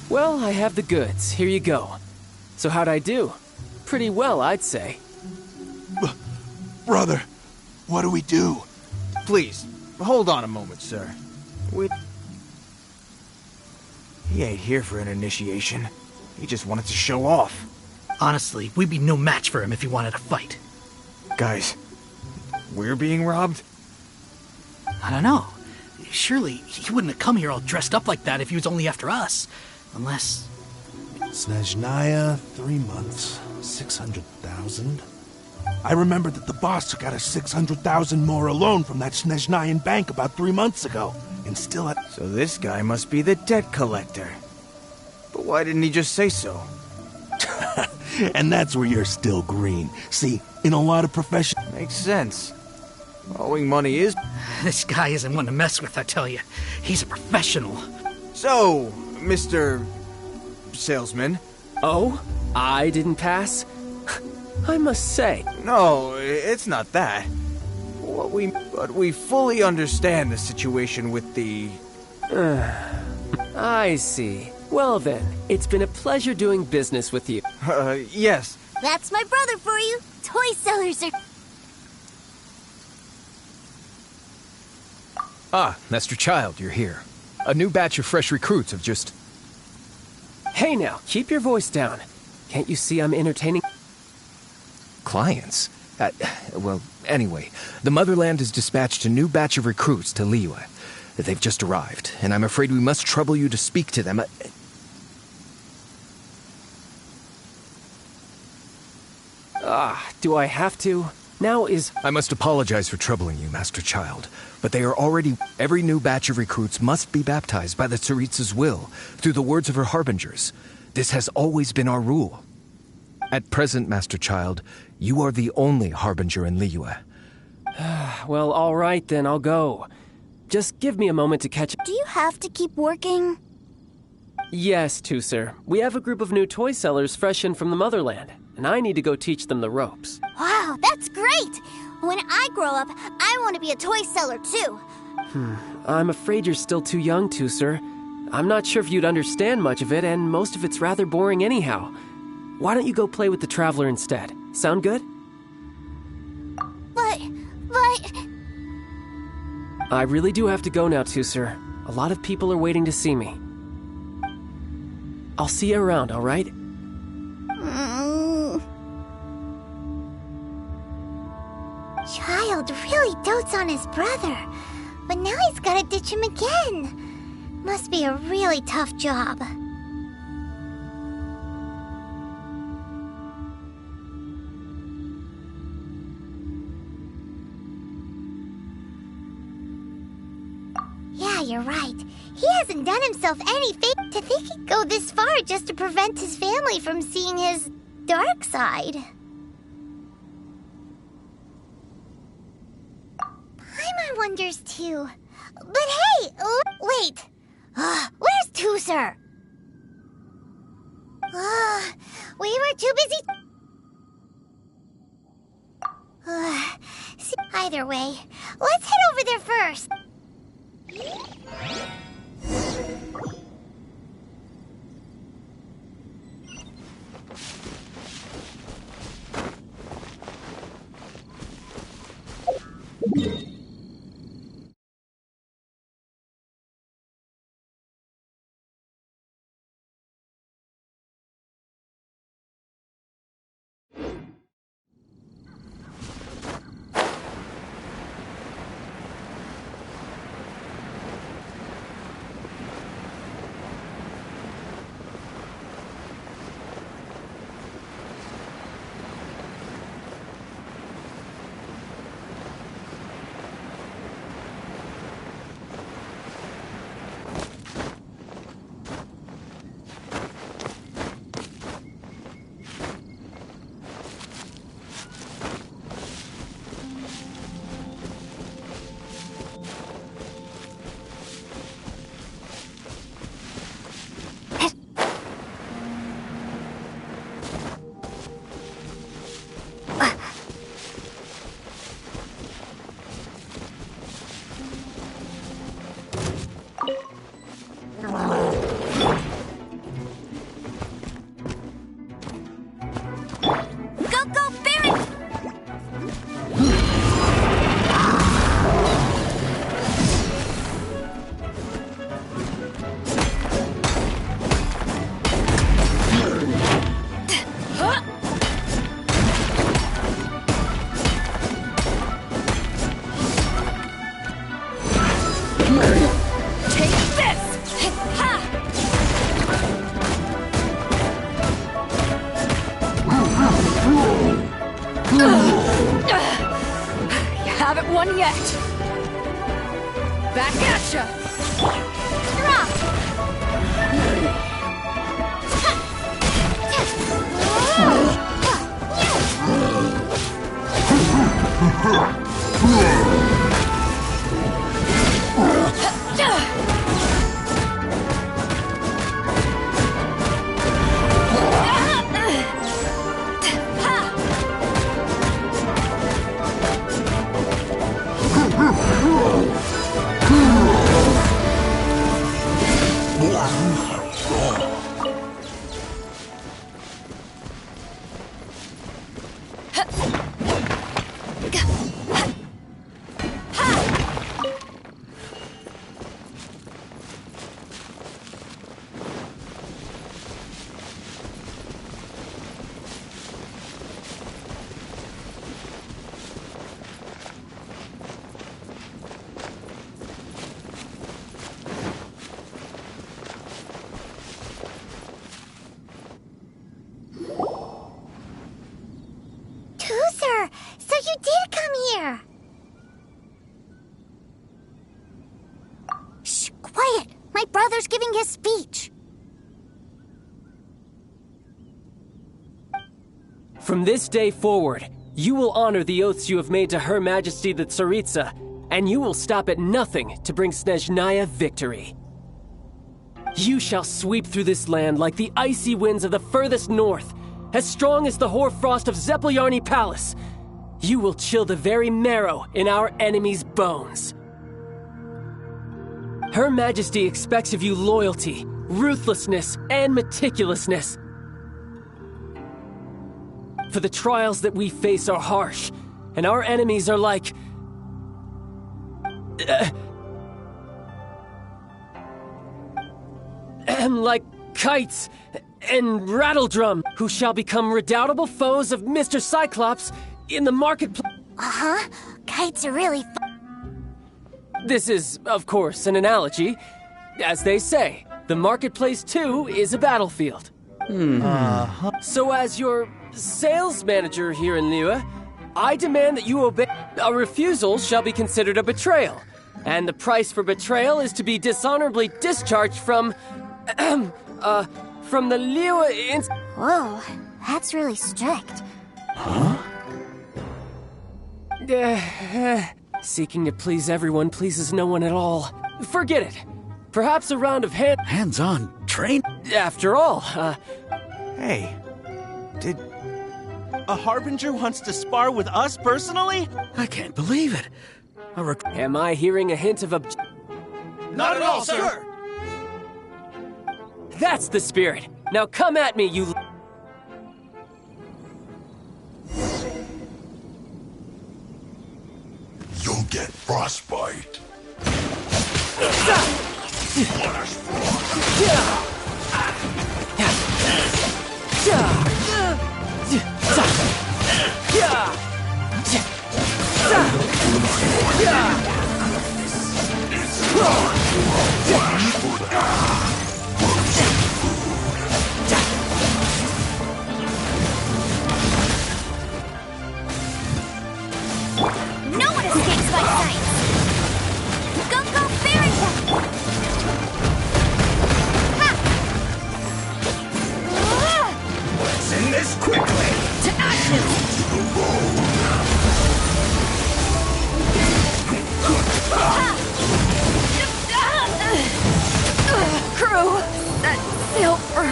Well, I have the goods. Here you go. So how'd I do? Pretty well, I'd say. Brother, what do we do? Please, hold on a moment, sir. He ain't here for an initiation. He just wanted to show off. Honestly, we'd be no match for him if he wanted to fight. Guys, we're being robbed? I don't know. Surely, he wouldn't have come here all dressed up like that if he was only after us. Unless... Snezhnaya, 3 months, 600,000. I remember that the boss took out a 600,000 more loan from that Snezhnayan bank about 3 months ago, and still had... So this guy must be the debt collector. But why didn't he just say so? And that's where you're still green. See, in a lot of professions... Makes sense. Owing money is... This guy isn't one to mess with, I tell you. He's a professional. So, Mr. Salesman. Oh? I didn't pass? I must say... No, it's not that. But we fully understand the situation with the... I see. Well then, it's been a pleasure doing business with you. Yes. That's my brother for you. Toy sellers are... Ah, Master Child, you're here. A new batch of fresh recruits have just... Hey now, keep your voice down. Can't you see I'm entertaining... Clients? Well, anyway, the Motherland has dispatched a new batch of recruits to Liyue. They've just arrived, and I'm afraid we must trouble you to speak to them. Do I have to? Now is... I must apologize for troubling you, Master Child, but they are already... Every new batch of recruits must be baptized by the Tsaritsa's will, through the words of her harbingers. This has always been our rule. At present, Master Child, you are the only harbinger in Liyue. Well, all right then, I'll go. Just give me a moment to catch... Do you have to keep working? Yes, Tusser. We have a group of new toy sellers fresh in from the motherland, and I need to go teach them the ropes. Wow, that's great! When I grow up, I want to be a toy seller too. I'm afraid you're still too young, Tusser. I'm not sure if you'd understand much of it, and most of it's rather boring anyhow. Why don't you go play with the Traveler instead? Sound good? But... I really do have to go now, Tusser. A lot of people are waiting to see me. I'll see you around, all right? Child really dotes on his brother, but now he's gotta ditch him again. Must be a really tough job. Yeah, you're right. He hasn't done himself any favor to think he'd go this far just to prevent his family from seeing his dark side. Paimon wonders too. But hey, wait. Where's Tusser? We were too busy. Either way, let's head over there first. Haven't won yet. Back at ya. father's giving his speech. From this day forward, you will honor the oaths you have made to Her Majesty the Tsaritsa, and you will stop at nothing to bring Snezhnaya victory. You shall sweep through this land like the icy winds of the furthest north, as strong as the hoarfrost of Zepelyarny Palace. You will chill the very marrow in our enemies' bones. Her Majesty expects of you loyalty, ruthlessness, and meticulousness. For the trials that we face are harsh, and our enemies are like... like kites and rattledrum, who shall become redoubtable foes of Mr. Cyclops in the marketplace. Uh-huh. Kites are really This is, of course, an analogy. As they say, the marketplace too is a battlefield. So as your sales manager here in Liyue, I demand that you obey. A refusal shall be considered a betrayal, and the price for betrayal is to be dishonorably discharged from the Liyue Whoa, that's really strict. Seeking to please everyone pleases no one at all. Forget it. Perhaps a round of hands-on train? After all, Hey, did a Harbinger wants to spar with us personally? I can't believe it. Am I hearing a hint of Not at all, sir! That's the spirit. Now come at me, you... You'll get frostbite. No one escapes my sight! Go fairy Let's end this quickly. To action! Crew, that silver.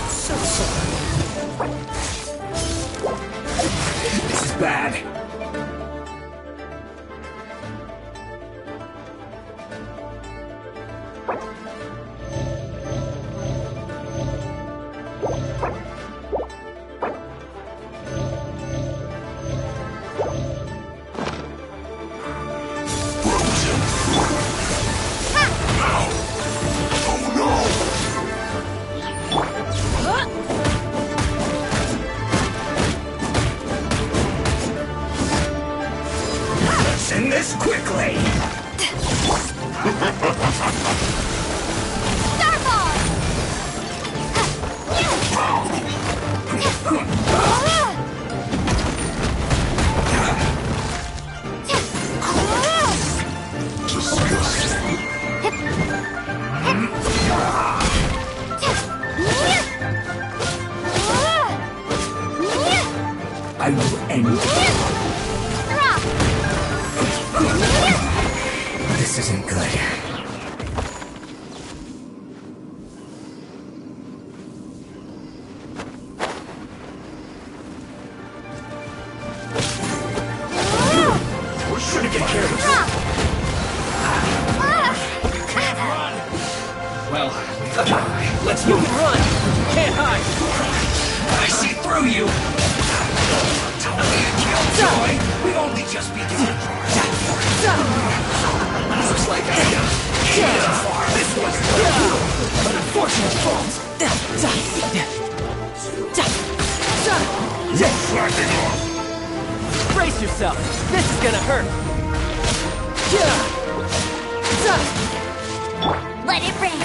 So sorry. This is bad. End this quickly! Starball! I will end it. This isn't good. We shouldn't get careless. Well, let's You move. can run! Can't hide! I see through you. Don't be a killjoy. We've only just begun. Looks like I this was an unfortunate fault. Brace yourself! This is gonna hurt! Let it rain!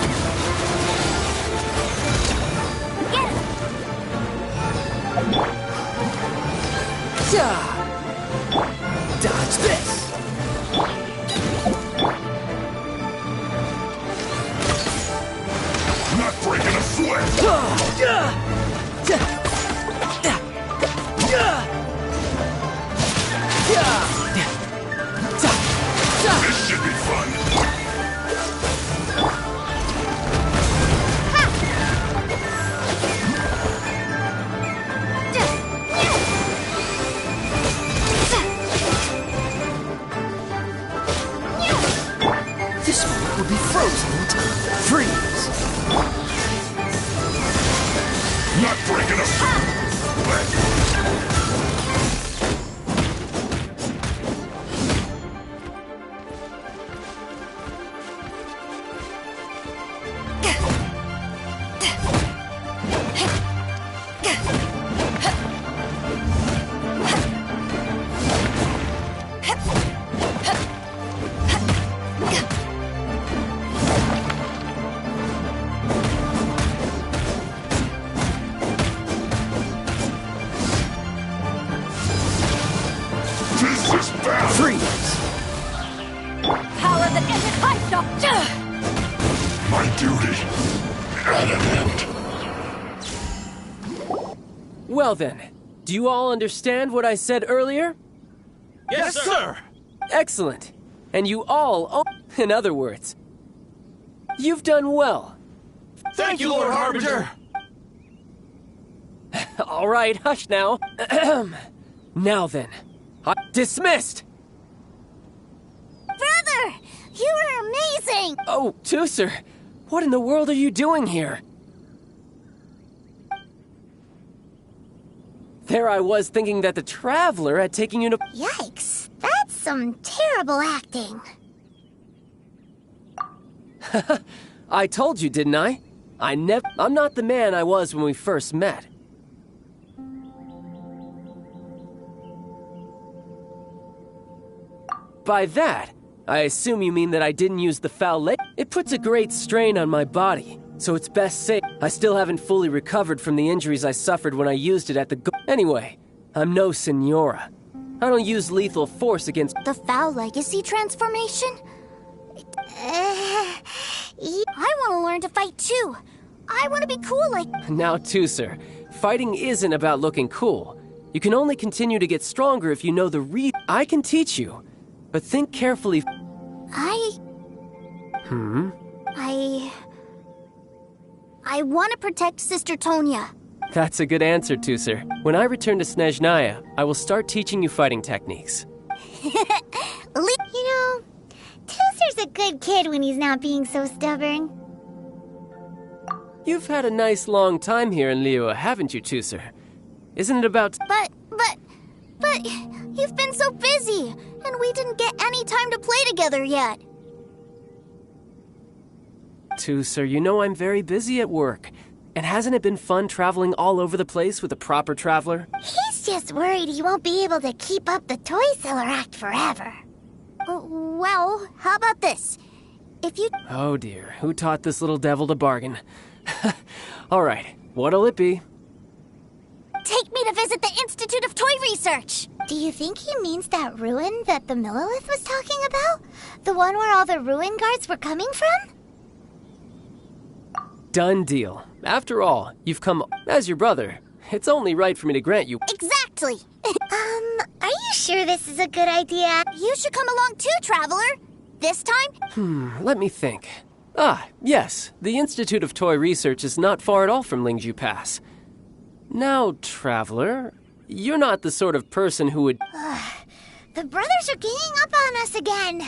Get him! Dodge this! This should be fun. This one will be frozen in time. Freeze! Not breaking up. Freeze! Power that ended high stop. My duty at an end. Well then, do you all understand what I said earlier? Yes, sir! Excellent. And you all, in other words, you've done well. Thank you, Lord Harbinger! All right, hush now. Now then, dismissed! Brother! You are amazing! Oh, Tooser, what in the world are you doing here? There I was thinking that the Traveler had taken you to... Yikes, that's some terrible acting. I told you, didn't I? I'm not the man I was when we first met. By that, I assume you mean that I didn't use the foul leg? It puts a great strain on my body, so it's best safe. I still haven't fully recovered from the injuries I sufferred when I used it at the Anyway, I'm no Senora. I don't use lethal force against... The foul legacy transformation? I want to learn to fight too. I want to be cool like... Now, Tooser, fighting isn't about looking cool. You can only continue to get stronger if you know the I can teach you. But think carefully. I want to protect Sister Tonya. That's a good answer, Tooser. When I return to Snezhnaya, I will start teaching you fighting techniques. You know, Tooser's a good kid when he's not being so stubborn. You've had a nice long time here in Liyue, haven't you, Tooser? Isn't it about... But, you've been so busy, and we didn't get any time to play together yet. Tooser, you know I'm very busy at work. And hasn't it been fun traveling all over the place with a proper traveler? He's just worried he won't be able to keep up the toy seller act forever. Well, how about this? If you... Oh dear, who taught this little devil to bargain? All right, what'll it be? Take me to visit the Institute of Toy Research! Do you think he means that ruin that the Millilith was talking about? The one where all the ruin guards were coming from? Done deal. After all, you've come as your brother. It's only right for me to grant you... Exactly! Are you sure this is a good idea? You should come along too, Traveler! This time? Let me think. Yes. The Institute of Toy Research is not far at all from Lingzhu Pass. Now, Traveler, you're not the sort of person who would... The brothers are ganging up on us again.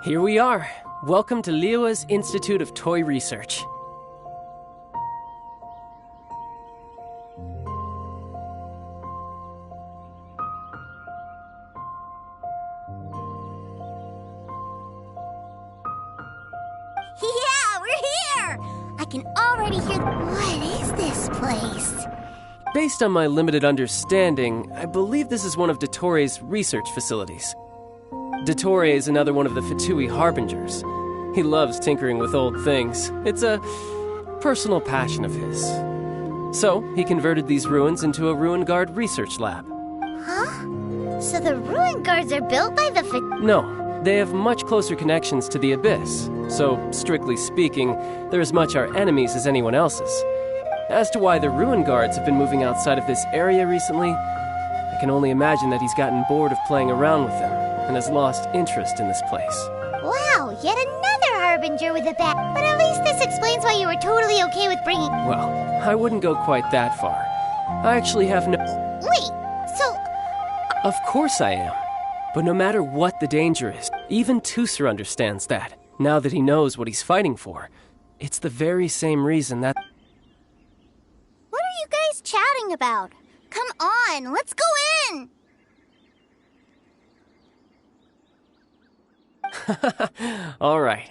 Here we are. Welcome to Liyue's Institute of Toy Research. Yeah, we're here! I can already hear. What is this place? Based on my limited understanding, I believe this is one of Dottore research facilities. Dottore is another one of the Fatui Harbingers. He loves tinkering with old things. It's a personal passion of his. So, he converted these ruins into a Ruin Guard research lab. Huh? So the ruin guards are built by the No, they have much closer connections to the Abyss. So, strictly speaking, they're as much our enemies as anyone else's. As to why the Ruin Guards have been moving outside of this area recently, I can only imagine that he's gotten bored of playing around with them and has lost interest in this place. Wow, yet another Harbinger with a bat. But at least this explains why you were totally okay with bringing. Well, I wouldn't go quite that far. I actually have no. Wait, so. Of course I am. But no matter what the danger is, even Tusser understands that, now that he knows what he's fighting for. It's the very same reason that. What are you guys chatting about? Come on, let's go in! All right.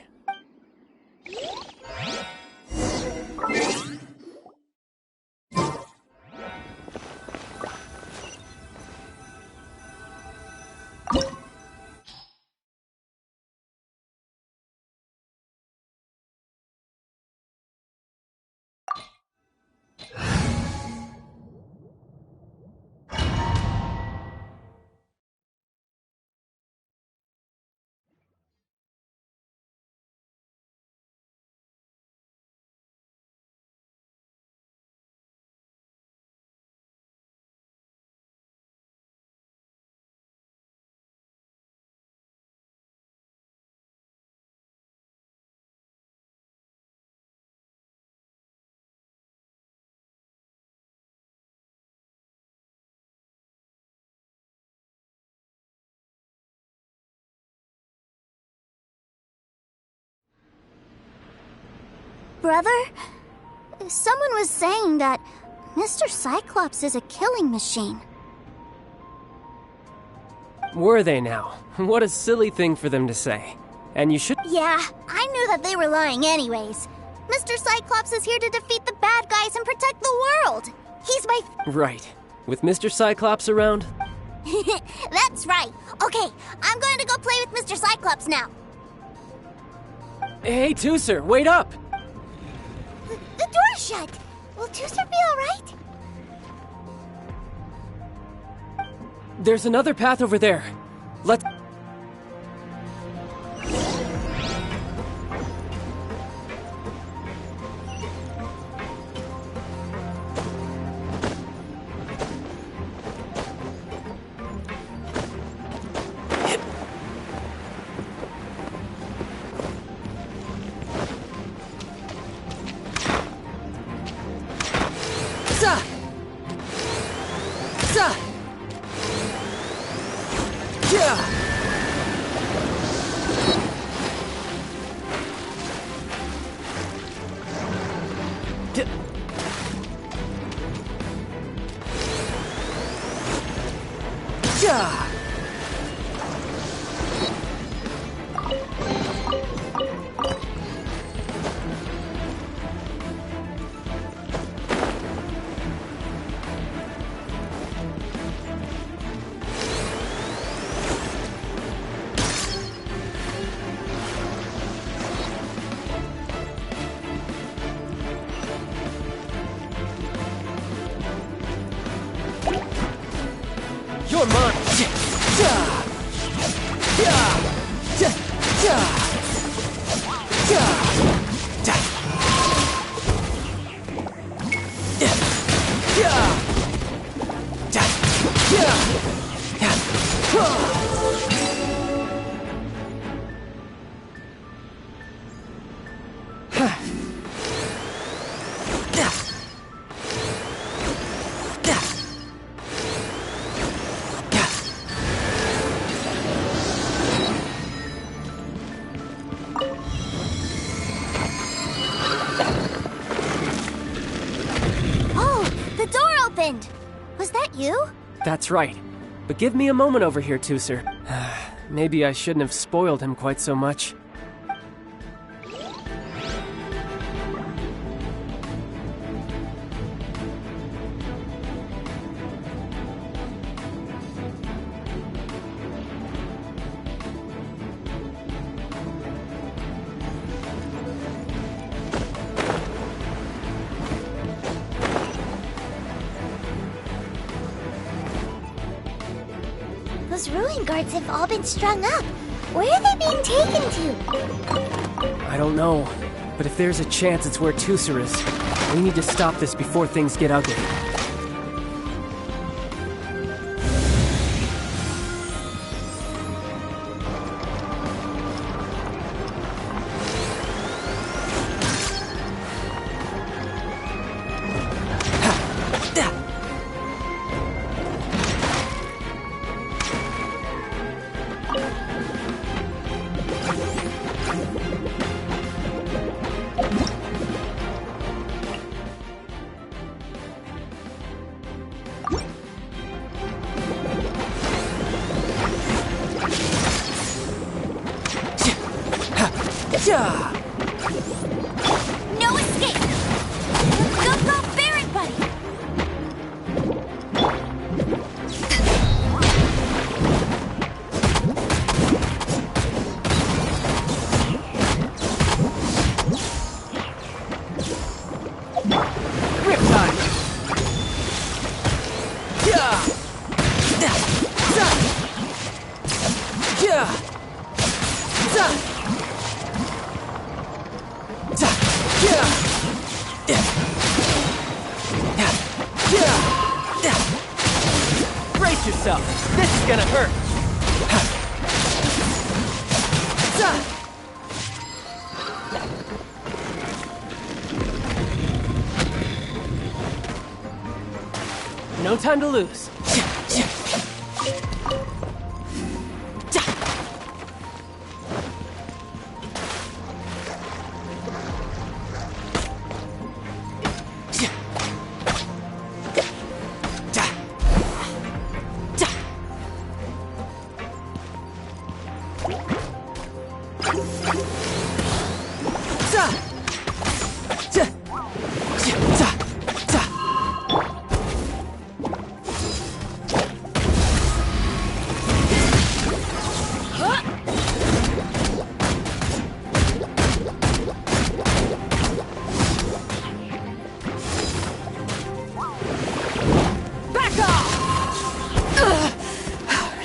Brother, someone was saying that Mr. Cyclops is a killing machine. Were they now? What a silly thing for them to say. And you should. Yeah, I knew that they were lying anyways. Mr. Cyclops is here to defeat the bad guys and protect the world. He's my. Right. With Mr. Cyclops around? That's right. Okay, I'm going to go play with Mr. Cyclops now. Hey, Tusser, wait up! The door's shut. Will Tusser be alright? There's another path over there. Let's. You're mine! happened? Was that you? That's right. But give me a moment over here, Tusser. Maybe I shouldn't have spoiled him quite so much. Those ruin guards have all been strung up. Where are they being taken to? I don't know, but if there's a chance it's where Tusser is, we need to stop this before things get ugly. No escape! Go, go, Barret, buddy! Riptide! Brace yourself! This is gonna hurt! No time to lose.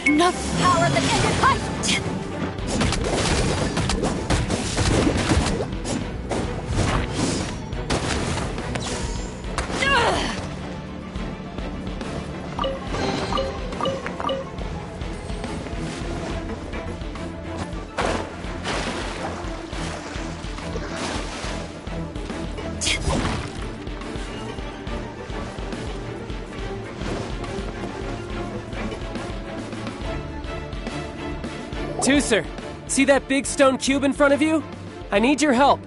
Enough power that ended height! Tusser, see that big stone cube in front of you? I need your help.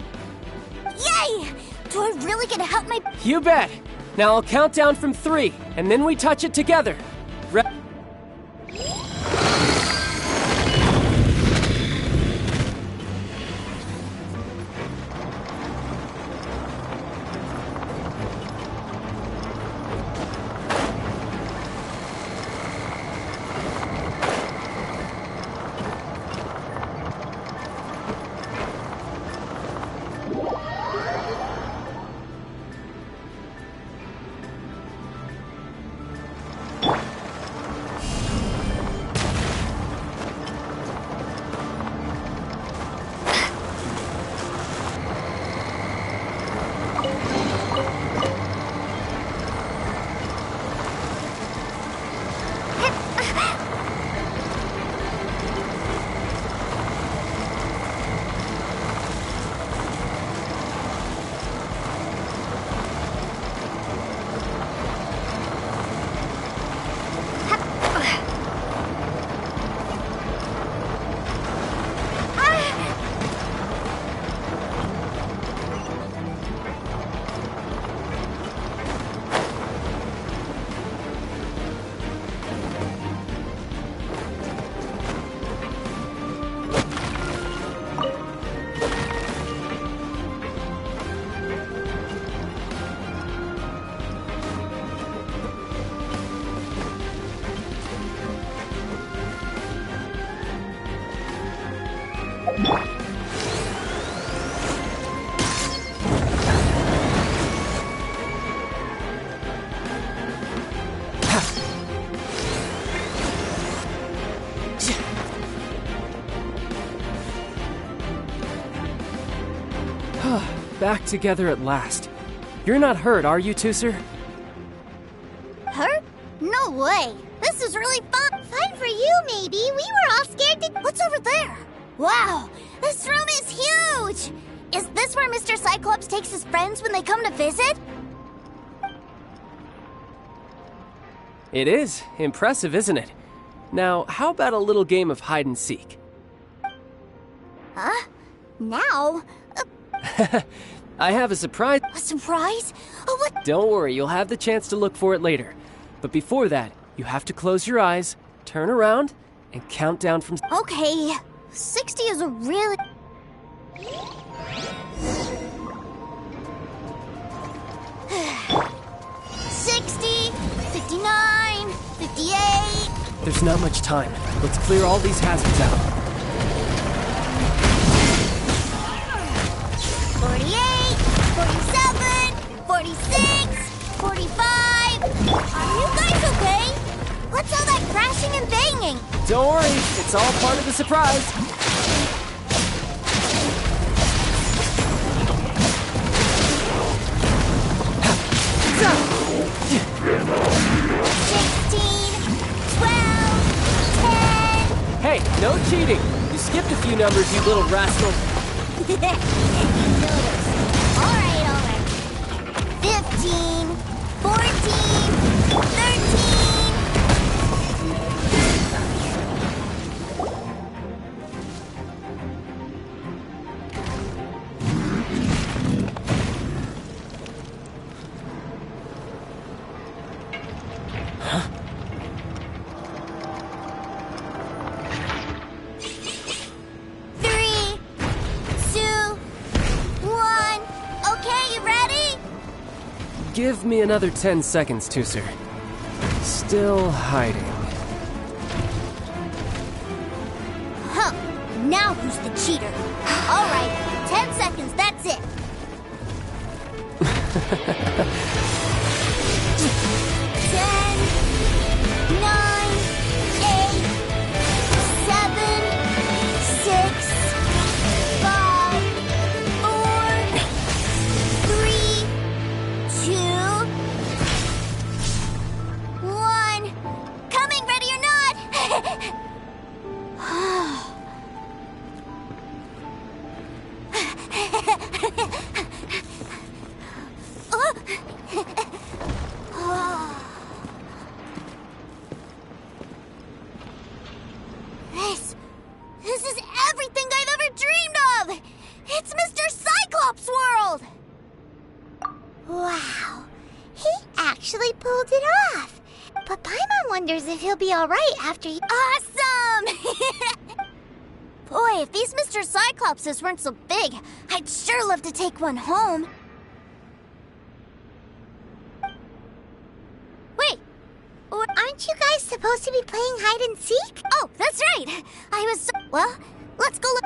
Yay! Do I really get to help my... You bet. Now I'll count down from 3, and then we touch it together. Back together at last. You're not hurt, are you, Tusser? Hurt? No way. This is really fun. Fun for you, maybe. We were all scared to... What's over there? Wow, this room is huge! Is this where Mr. Cyclops takes his friends when they come to visit? It is. Impressive, isn't it? Now, how about a little game of hide and seek? Huh? Now? I have a surprise. A surprise? Oh, what? Don't worry, you'll have the chance to look for it later. But before that, you have to close your eyes, turn around, and count down from... Okay, 60 is a really... $60, $59, $58... There's not much time. Let's clear all these hazards out. 48, 47, 46, 45... Are you guys okay? What's all that crashing and banging? Don't worry, it's all part of the surprise. Hey, no cheating! You skipped a few numbers, you little rascal. Alright. 15, 14, 13... Give me another 10 seconds, Tusser. Still hiding. Huh. Now who's the cheater? All right, 10 seconds, that's it. 10, 9, 8, 7, 6, 5, 4, 3, 2, 1. Coming, ready or not? This is everything I've ever dreamed of! It's Mr. Cyclops' world! Wow. He actually pulled it off. But Paimon wonders if he'll be alright after he... Awesome! Boy, if these Mr. Cyclopses weren't so big, I'd sure love to take one home. Wait, aren't you guys supposed to be playing hide and seek? Oh, that's right! I was well, let's go look...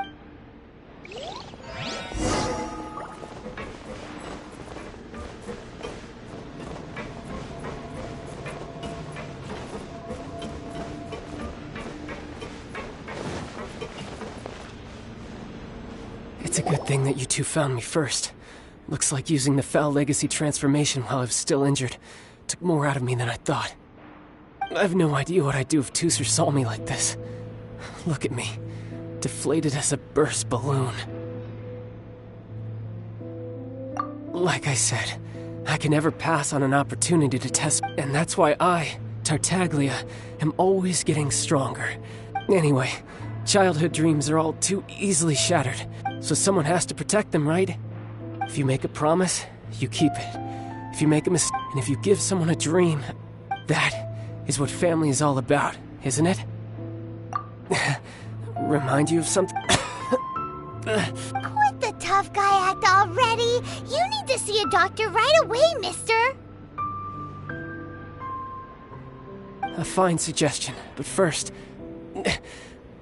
It's a good thing that you two found me first. Looks like using the Foul Legacy transformation while I was still injured took more out of me than I thought. I have no idea what I'd do if Tusser saw me like this. Look at me, deflated as a burst balloon. Like I said, I can never pass on an opportunity to test, and that's why I, Tartaglia, am always getting stronger. Anyway, childhood dreams are all too easily shattered, so someone has to protect them, right? If you make a promise, you keep it. If you make a mistake, and if you give someone a dream, that is what family is all about, isn't it? Remind you of something? Quit the tough guy act already. You need to see a doctor right away, mister. A fine suggestion, but first,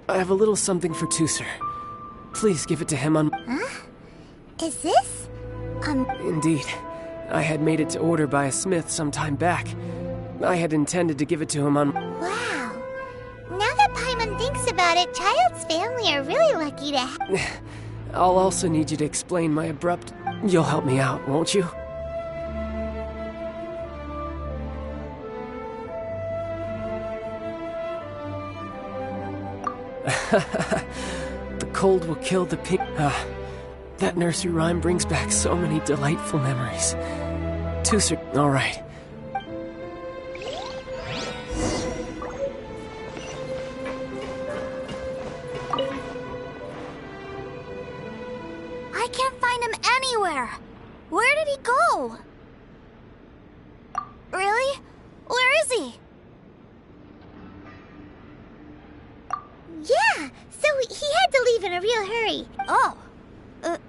I have a little something for Tusser. Please give it to him on... Huh? Is this... Indeed. I had made it to order by a smith some time back. I had intended to give it to him on... Wow. Now that Paimon thinks about it, Child's family are really lucky to have... I'll also need you to explain my abrupt... You'll help me out, won't you? The cold will kill the pink... that nursery rhyme brings back so many delightful memories. All right. I can't find him anywhere. Where did he go? Really? Where is he? Yeah, so he had to leave in a real hurry. Oh. Well,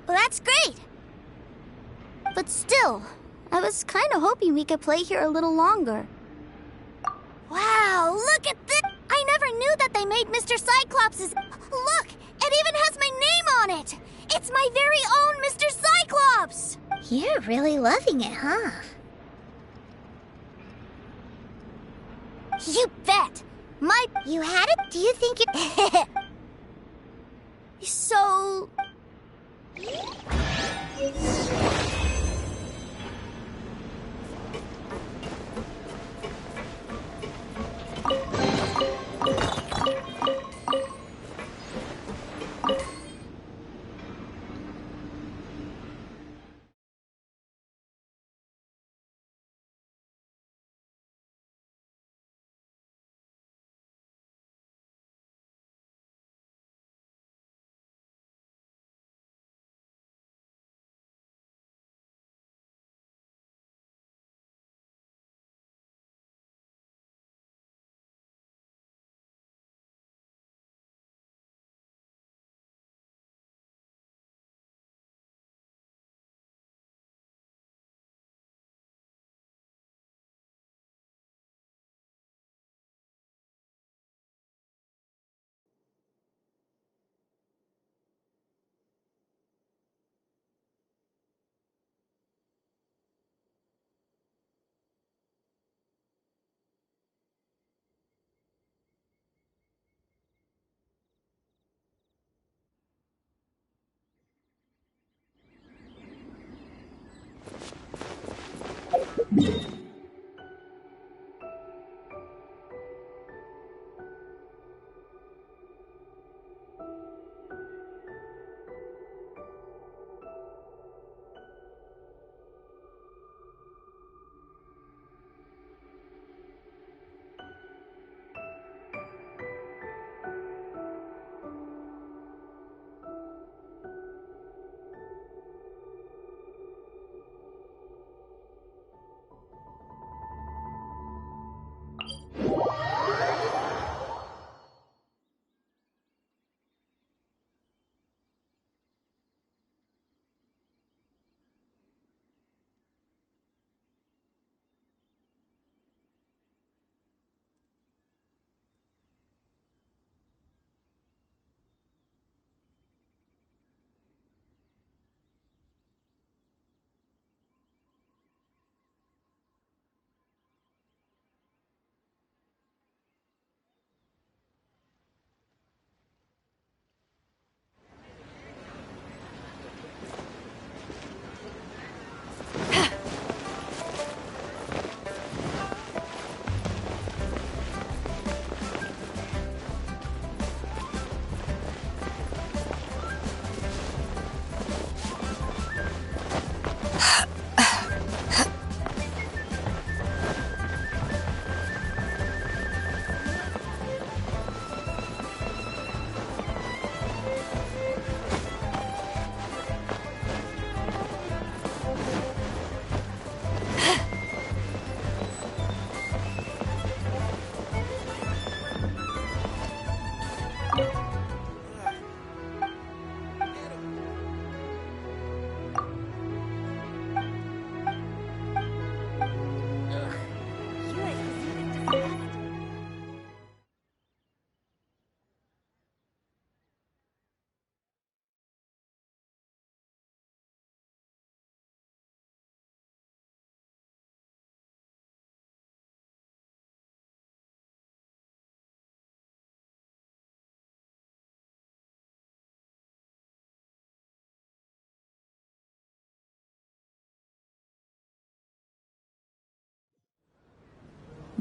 that's great. But still, I was kind of hoping we could play here a little longer. Wow, look at this! I never knew that they made Mr. Cyclops' Look! It even has my name on it! It's my very own Mr. Cyclops! You're really loving it, huh? You bet! You had it? Do you think you... So...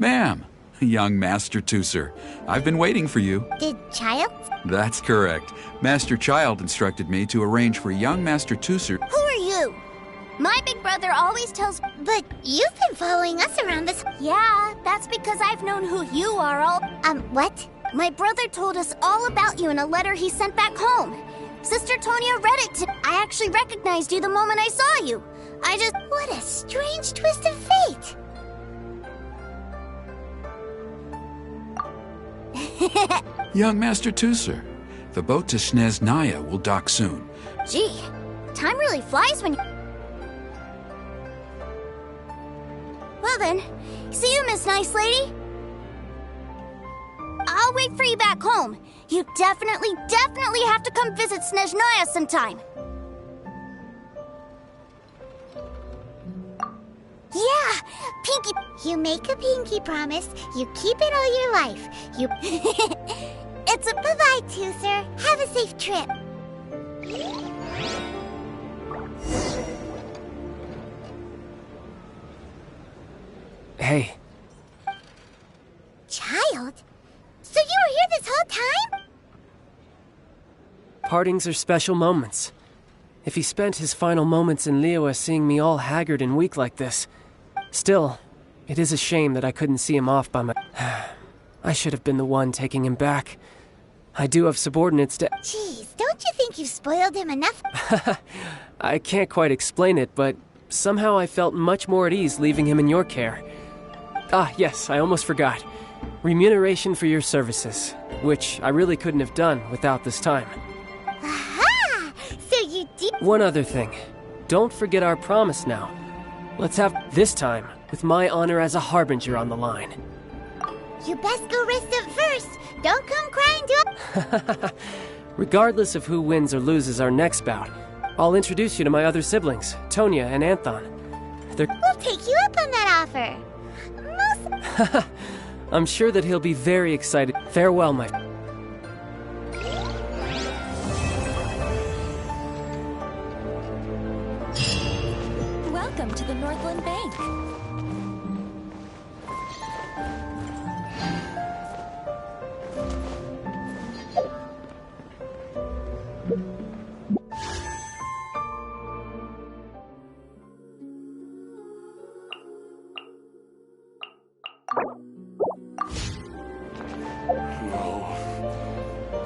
Ma'am, young Master Tooser, I've been waiting for you. Did Child? That's correct. Master Child instructed me to arrange for young Master Tooser. Who are you? My big brother always tells... But you've been following us around this... Yeah, that's because I've known who you are all... What? My brother told us all about you in a letter he sent back home. Sister Tonya read it to... I actually recognized you the moment I saw you. I just... What a strange twist of fate. Young Master Tooser, the boat to Snezhnaya will dock soon. Gee, time really flies when... Well then, see you, Miss Nice Lady. I'll wait for you back home. You definitely have to come visit Snezhnaya sometime. Yeah, Pinky... You make a pinky promise, you keep it all your life. You... It's a bye-bye, Tooser. Have a safe trip. Hey. Child? So you were here this whole time? Partings are special moments. If he spent his final moments in Liyue seeing me all haggard and weak like this... Still, it is a shame that I couldn't see him off by my... I should have been the one taking him back. I do have subordinates to... Jeez, don't you think you've spoiled him enough? I can't quite explain it, but somehow I felt much more at ease leaving him in your care. Ah, yes, I almost forgot. Remuneration for your services, which I really couldn't have done without this time. Aha! So you did... One other thing. Don't forget our promise now. Let's have this time with my honor as a harbinger on the line. You best go rest up first. Don't come crying to... Regardless of who wins or loses our next bout, I'll introduce you to my other siblings, Tonya and Anthon. We'll take you up on that offer. I'm sure that he'll be very excited. Farewell, my... Welcome to the Northland Bank.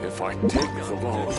If I take the loan...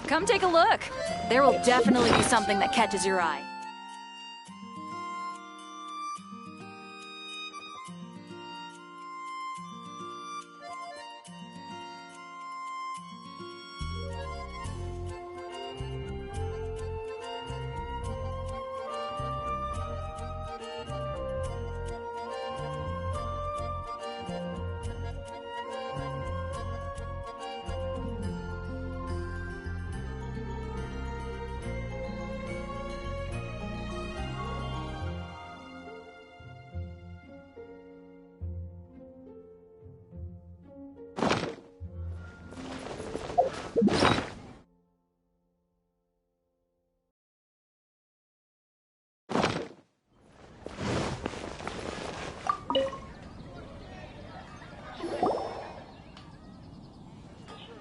Come take a look. There will definitely be something that catches your eye.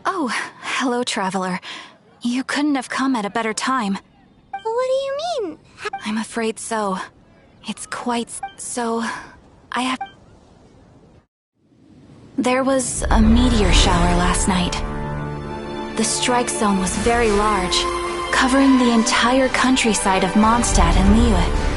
Oh, hello, traveler. You couldn't have come at a better time. What do you mean? I'm afraid so. It's quite so... I have... There was a meteor shower last night. The strike zone was very large, covering the entire countryside of Mondstadt and Liyue.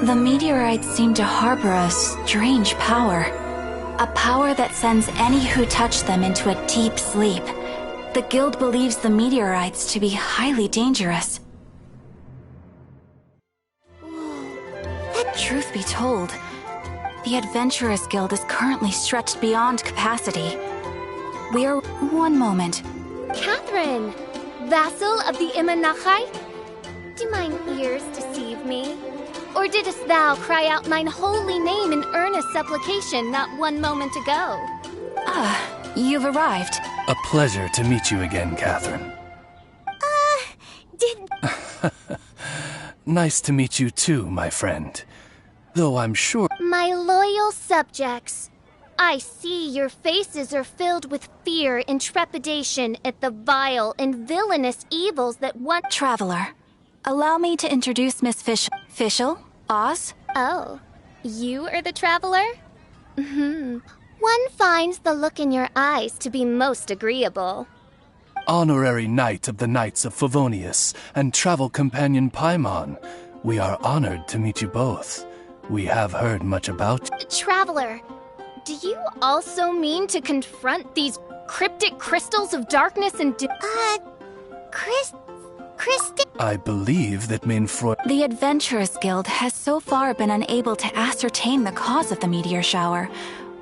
The meteorites seem to harbor a strange power. A power that sends any who touch them into a deep sleep. The guild believes the meteorites to be highly dangerous. Truth be told, the Adventurers Guild is currently stretched beyond capacity. We are... One moment. Catherine! Vassal of the Imanachai? Do mine ears deceive me? Or didst thou cry out mine holy name in earnest supplication not one moment ago? You've arrived. A pleasure to meet you again, Catherine. Nice to meet you too, my friend. Though I'm sure... My loyal subjects, I see your faces are filled with fear and trepidation at the vile and villainous evils that one... Traveler, allow me to introduce Miss Fischl, Oz? Oh, you are the traveler? One finds the look in your eyes to be most agreeable. Honorary Knight of the Knights of Favonius and travel companion Paimon, we are honored to meet you both. We have heard much about you. Traveler, do you also mean to confront these cryptic crystals of darkness and I believe that Mainfroy... The Adventurers Guild has so far been unable to ascertain the cause of the meteor shower,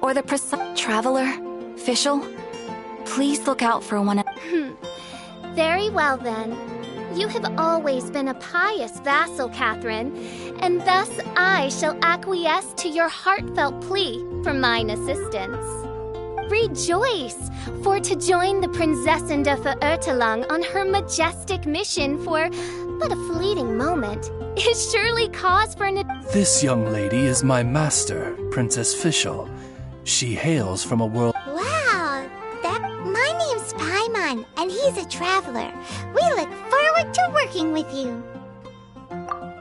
or the precise... Traveler, Fischl, please look out for one of... Very well then. You have always been a pious vassal, Catherine, and thus I shall acquiesce to your heartfelt plea for mine assistance. Rejoice, for to join the Prinzessin de Verurteilung on her majestic mission for but a fleeting moment is surely cause for an... This young lady is my master, Princess Fischl. She hails from a world... Wow, my name's Paimon, and he's a traveler. We look forward to working with you.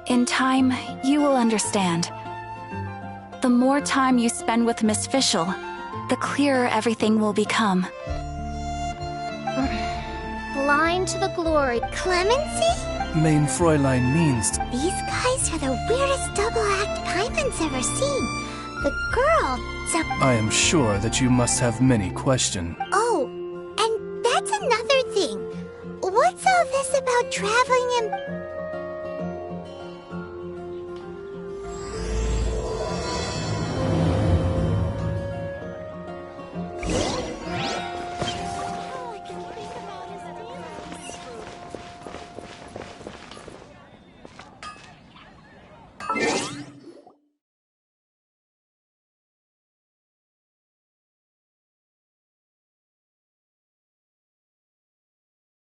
In time, you will understand. The more time you spend with Miss Fischl, the clearer everything will become. Blind to the glory. Clemency? Mein Fräulein means... These guys are the weirdest double-act Paimon's ever seen. The girl, I am sure that you must have many questions. Oh, and that's another thing. What's all this about traveling in